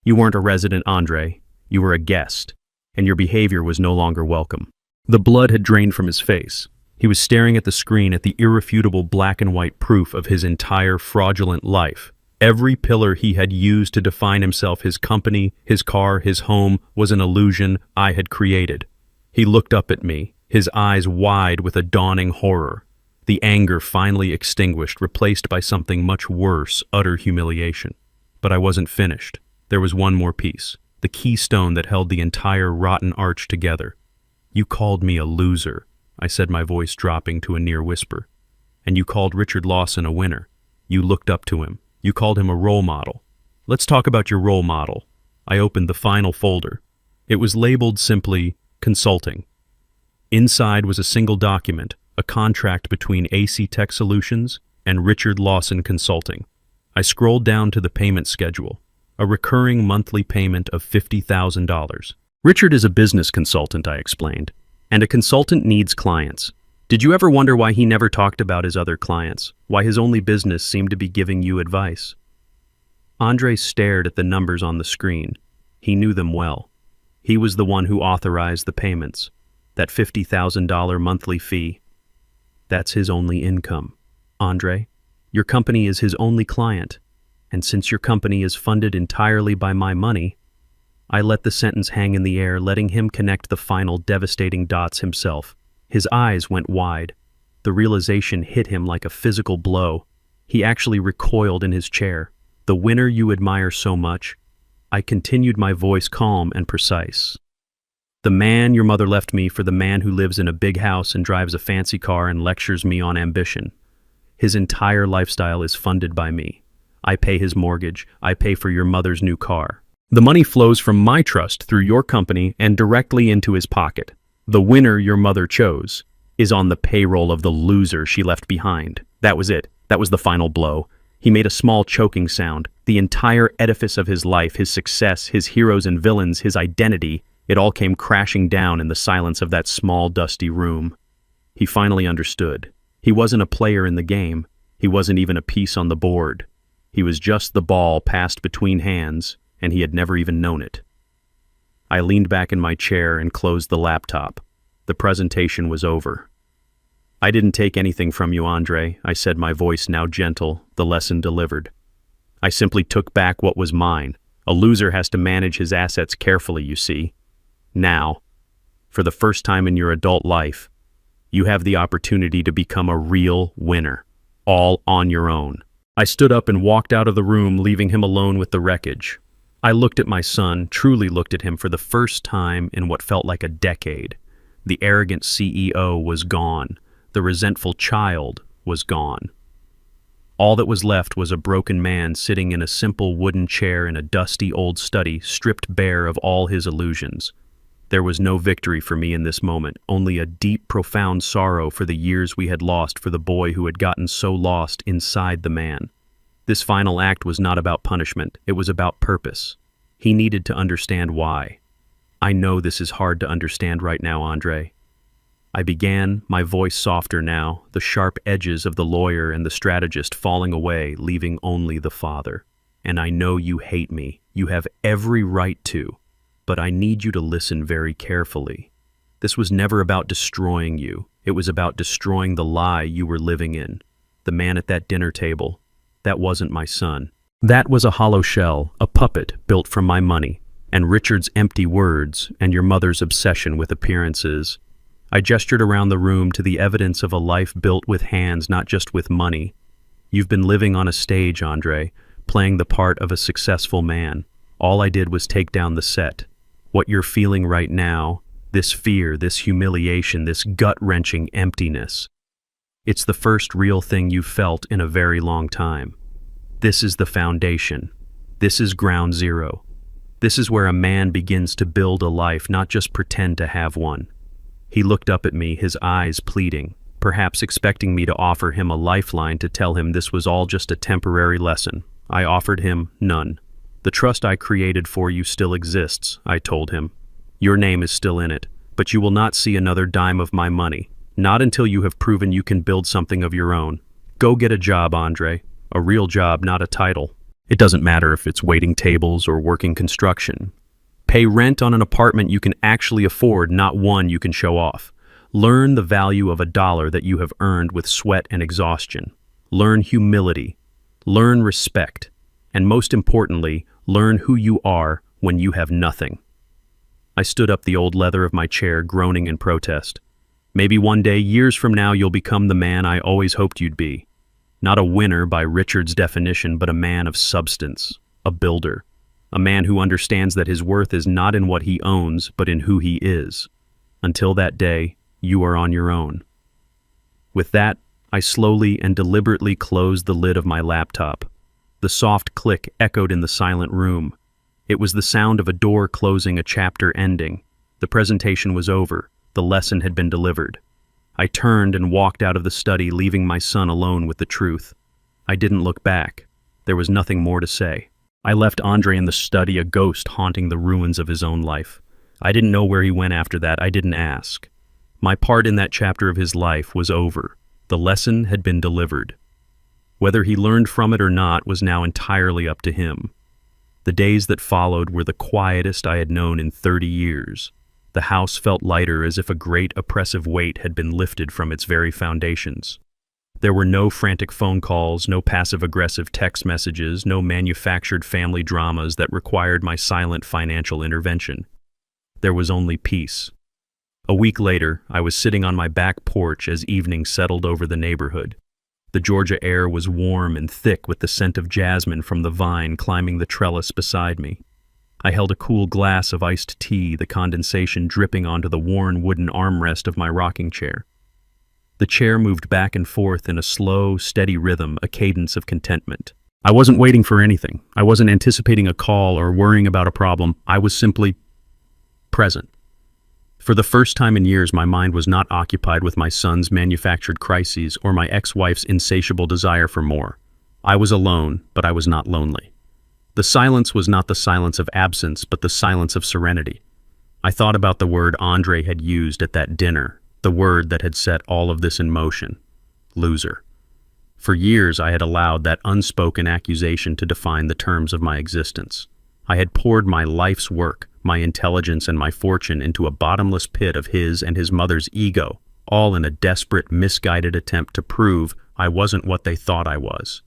You weren't a resident, Andre. You were a guest, and your behavior was no longer welcome. The blood had drained from his face. He was staring at the screen at the irrefutable black and white proof of his entire fraudulent life. Every pillar he had used to define himself, his company, his car, his home, was an illusion I had created. He looked up at me, his eyes wide with a dawning horror. The anger finally extinguished, replaced by something much worse, utter humiliation. But I wasn't finished. There was one more piece, the keystone that held the entire rotten arch together. You called me a loser, I said, my voice dropping to a near whisper. And you called Richard Lawson a winner. You looked up to him. You called him a role model. Let's talk about your role model. I opened the final folder. It was labeled simply, Consulting. Inside was a single document, a contract between AC Tech Solutions and Richard Lawson Consulting. I scrolled down to the payment schedule, a recurring monthly payment of $50,000. Richard is a business consultant, I explained. And a consultant needs clients. Did you ever wonder why he never talked about his other clients? Why his only business seemed to be giving you advice? Andre stared at the numbers on the screen. He knew them well. He was the one who authorized the payments. That $50,000 monthly fee. That's his only income. Andre, your company is his only client. And since your company is funded entirely by my money, I let the sentence hang in the air, letting him connect the final devastating dots himself. His eyes went wide. The realization hit him like a physical blow. He actually recoiled in his chair. The winner you admire so much? I continued, my voice calm and precise. The man your mother left me for the man who lives in a big house and drives a fancy car and lectures me on ambition. His entire lifestyle is funded by me. I pay his mortgage. I pay for your mother's new car. The money flows from my trust through your company and directly into his pocket. The winner your mother chose is on the payroll of the loser she left behind. That was it. That was the final blow. He made a small choking sound. The entire edifice of his life, his success, his heroes and villains, his identity, it all came crashing down in the silence of that small, dusty room. He finally understood. He wasn't a player in the game. He wasn't even a piece on the board. He was just the ball passed between hands, and he had never even known it. I leaned back in my chair and closed the laptop. The presentation was over. I didn't take anything from you, Andre, I said, my voice now gentle, the lesson delivered. I simply took back what was mine, A loser has to manage his assets carefully, you see. Now, for the first time in your adult life, you have the opportunity to become a real winner, all on your own. I stood up and walked out of the room, leaving him alone with the wreckage. I looked at my son, truly looked at him for the first time in what felt like a decade. The arrogant CEO was gone. The resentful child was gone. All that was left was a broken man sitting in a simple wooden chair in a dusty old study, stripped bare of all his illusions. There was no victory for me in this moment, only a deep, profound sorrow for the years we had lost for the boy who had gotten so lost inside the man. This final act was not about punishment, it was about purpose. He needed to understand why. I know this is hard to understand right now, Andre. I began, my voice softer now, the sharp edges of the lawyer and the strategist falling away, leaving only the father. And I know you hate me. You have every right to. But I need you to listen very carefully. This was never about destroying you. It was about destroying the lie you were living in. The man at that dinner table, that wasn't my son. That was a hollow shell, a puppet built from my money, and Richard's empty words, and your mother's obsession with appearances. I gestured around the room to the evidence of a life built with hands, not just with money. You've been living on a stage, Andre, playing the part of a successful man. All I did was take down the set. What you're feeling right now, this fear, this humiliation, this gut-wrenching emptiness, it's the first real thing you've felt in a very long time. This is the foundation. This is ground zero. This is where a man begins to build a life, not just pretend to have one. He looked up at me, his eyes pleading, perhaps expecting me to offer him a lifeline to tell him this was all just a temporary lesson. I offered him none. The trust I created for you still exists, I told him. Your name is still in it, but you will not see another dime of my money, not until you have proven you can build something of your own. Go get a job, Andre. A real job, not a title. It doesn't matter if it's waiting tables or working construction. Pay rent on an apartment you can actually afford, not one you can show off. Learn the value of $1 that you have earned with sweat and exhaustion. Learn humility. Learn respect. And most importantly, learn who you are when you have nothing. I stood up the old leather of my chair, groaning in protest. Maybe one day, years from now, you'll become the man I always hoped you'd be. Not a winner by Richard's definition, but a man of substance, a builder. A man who understands that his worth is not in what he owns, but in who he is. Until that day, you are on your own. With that, I slowly and deliberately closed the lid of my laptop. The soft click echoed in the silent room. It was the sound of a door closing, a chapter ending. The presentation was over. The lesson had been delivered. I turned and walked out of the study, leaving my son alone with the truth. I didn't look back. There was nothing more to say. I left Andre in the study, a ghost haunting the ruins of his own life. I didn't know where he went after that. I didn't ask. My part in that chapter of his life was over. The lesson had been delivered. Whether he learned from it or not was now entirely up to him. The days that followed were the quietest I had known in 30 years. The house felt lighter, as if a great oppressive weight had been lifted from its very foundations. There were no frantic phone calls, no passive-aggressive text messages, no manufactured family dramas that required my silent financial intervention. There was only peace. A week later, I was sitting on my back porch as evening settled over the neighborhood. The Georgia air was warm and thick with the scent of jasmine from the vine climbing the trellis beside me. I held a cool glass of iced tea, the condensation dripping onto the worn wooden armrest of my rocking chair. The chair moved back and forth in a slow, steady rhythm, a cadence of contentment. I wasn't waiting for anything. I wasn't anticipating a call or worrying about a problem. I was simply present. For the first time in years, my mind was not occupied with my son's manufactured crises or my ex-wife's insatiable desire for more. I was alone, but I was not lonely. The silence was not the silence of absence, but the silence of serenity. I thought about the word Andre had used at that dinner, the word that had set all of this in motion: loser. For years, I had allowed that unspoken accusation to define the terms of my existence. I had poured my life's work, my intelligence, and my fortune into a bottomless pit of his and his mother's ego, all in a desperate, misguided attempt to prove I wasn't what they thought I was.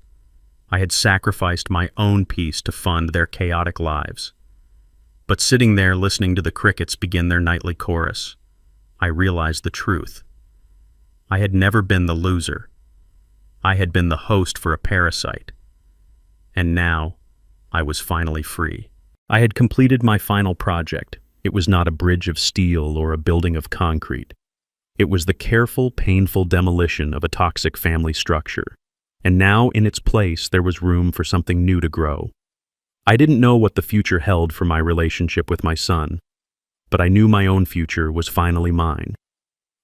I had sacrificed my own peace to fund their chaotic lives. But sitting there listening to the crickets begin their nightly chorus, I realized the truth. I had never been the loser. I had been the host for a parasite. And now, I was finally free. I had completed my final project. It was not a bridge of steel or a building of concrete. It was the careful, painful demolition of a toxic family structure. And now, in its place, there was room for something new to grow. I didn't know what the future held for my relationship with my son, but I knew my own future was finally mine.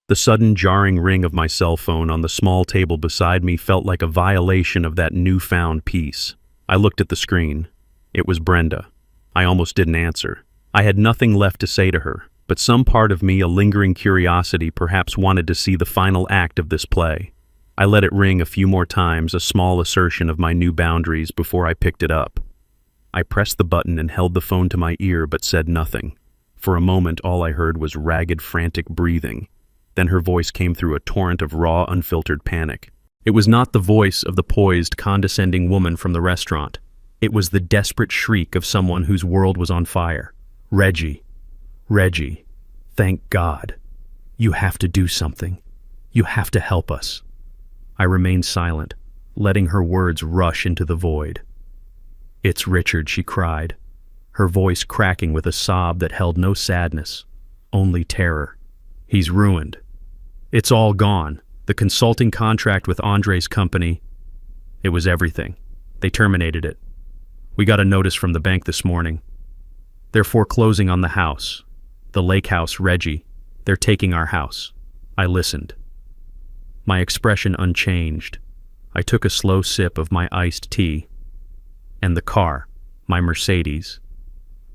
The sudden jarring ring of my cell phone on the small table beside me felt like a violation of that newfound peace. I looked at the screen. It was Brenda. I almost didn't answer. I had nothing left to say to her, but some part of me, a lingering curiosity, perhaps wanted to see the final act of this play. I let it ring a few more times, a small assertion of my new boundaries, before I picked it up. I pressed the button and held the phone to my ear but said nothing. For a moment, all I heard was ragged, frantic breathing. Then her voice came through a torrent of raw, unfiltered panic. It was not the voice of the poised, condescending woman from the restaurant. It was the desperate shriek of someone whose world was on fire. Reggie. Reggie. Thank God. You have to do something. You have to help us. I remained silent, letting her words rush into the void. It's Richard, she cried, her voice cracking with a sob that held no sadness, only terror. He's ruined. It's all gone. The consulting contract with Andre's company. It was everything. They terminated it. We got a notice from the bank this morning. They're foreclosing on the house. The lake house, Reggie. They're taking our house. I listened. My expression unchanged. I took a slow sip of my iced tea. And the car, my Mercedes.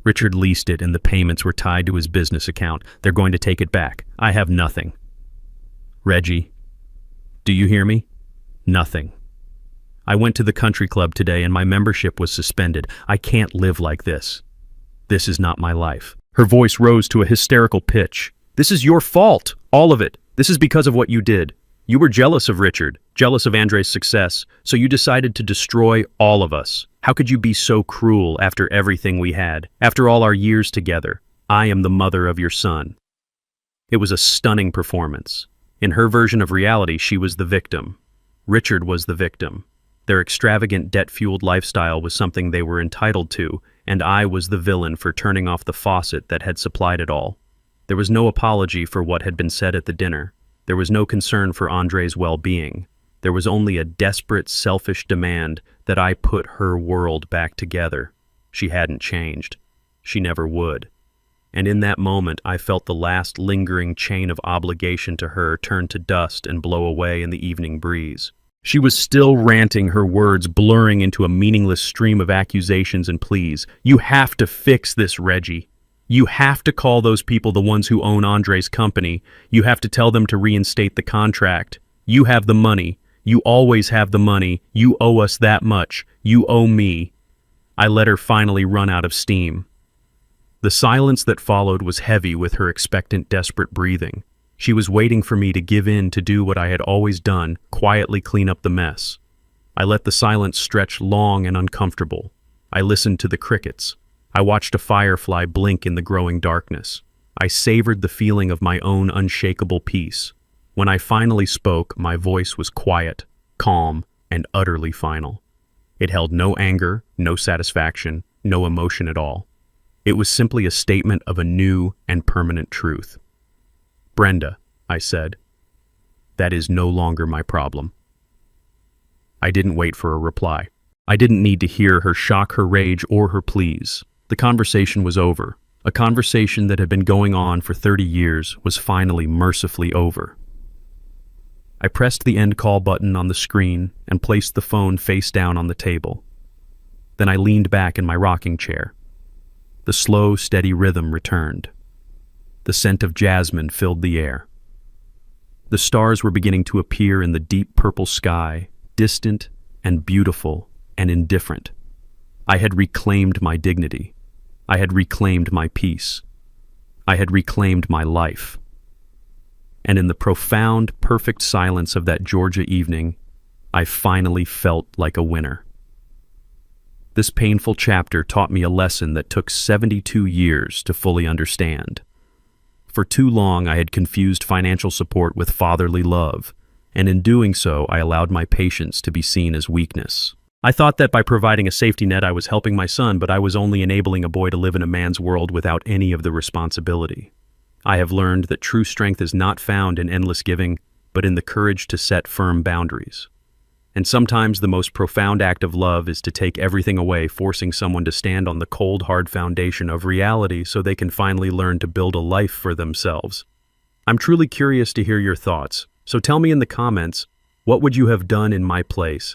Richard leased it and the payments were tied to his business account. They're going to take it back. I have nothing. Reggie, do you hear me? Nothing. I went to the country club today and my membership was suspended. I can't live like this. This is not my life. Her voice rose to a hysterical pitch. This is your fault, all of it. This is because of what you did. You were jealous of Richard, jealous of Andre's success, so you decided to destroy all of us. How could you be so cruel after everything we had, after all our years together? I am the mother of your son. It was a stunning performance. In her version of reality, she was the victim. Richard was the victim. Their extravagant, debt-fueled lifestyle was something they were entitled to, and I was the villain for turning off the faucet that had supplied it all. There was no apology for what had been said at the dinner. There was no concern for Andre's well-being. There was only a desperate, selfish demand that I put her world back together. She hadn't changed. She never would. And in that moment, I felt the last lingering chain of obligation to her turn to dust and blow away in the evening breeze. She was still ranting, her words blurring into a meaningless stream of accusations and pleas. You have to fix this, Reggie. You have to call those people the ones who own Andre's company. You have to tell them to reinstate the contract. You have the money. You always have the money. You owe us that much. You owe me. I let her finally run out of steam. The silence that followed was heavy with her expectant, desperate breathing. She was waiting for me to give in, to do what I had always done, quietly clean up the mess. I let the silence stretch long and uncomfortable. I listened to the crickets. I watched a firefly blink in the growing darkness. I savored the feeling of my own unshakable peace. When I finally spoke, my voice was quiet, calm, and utterly final. It held no anger, no satisfaction, no emotion at all. It was simply a statement of a new and permanent truth. Brenda, I said, that is no longer my problem. I didn't wait for a reply. I didn't need to hear her shock, her rage, or her pleas. The conversation was over. A conversation that had been going on for 30 years was finally mercifully over. I pressed the end call button on the screen and placed the phone face down on the table. Then I leaned back in my rocking chair. The slow, steady rhythm returned. The scent of jasmine filled the air. The stars were beginning to appear in the deep purple sky, distant and beautiful and indifferent. I had reclaimed my dignity. I had reclaimed my peace. I had reclaimed my life. And in the profound, perfect silence of that Georgia evening, I finally felt like a winner. This painful chapter taught me a lesson that took 72 years to fully understand. For too long, I had confused financial support with fatherly love, and in doing so, I allowed my patience to be seen as weakness. I thought that by providing a safety net, I was helping my son, but I was only enabling a boy to live in a man's world without any of the responsibility. I have learned that true strength is not found in endless giving, but in the courage to set firm boundaries. And sometimes the most profound act of love is to take everything away, forcing someone to stand on the cold, hard foundation of reality so they can finally learn to build a life for themselves. I'm truly curious to hear your thoughts, so tell me in the comments, what would you have done in my place?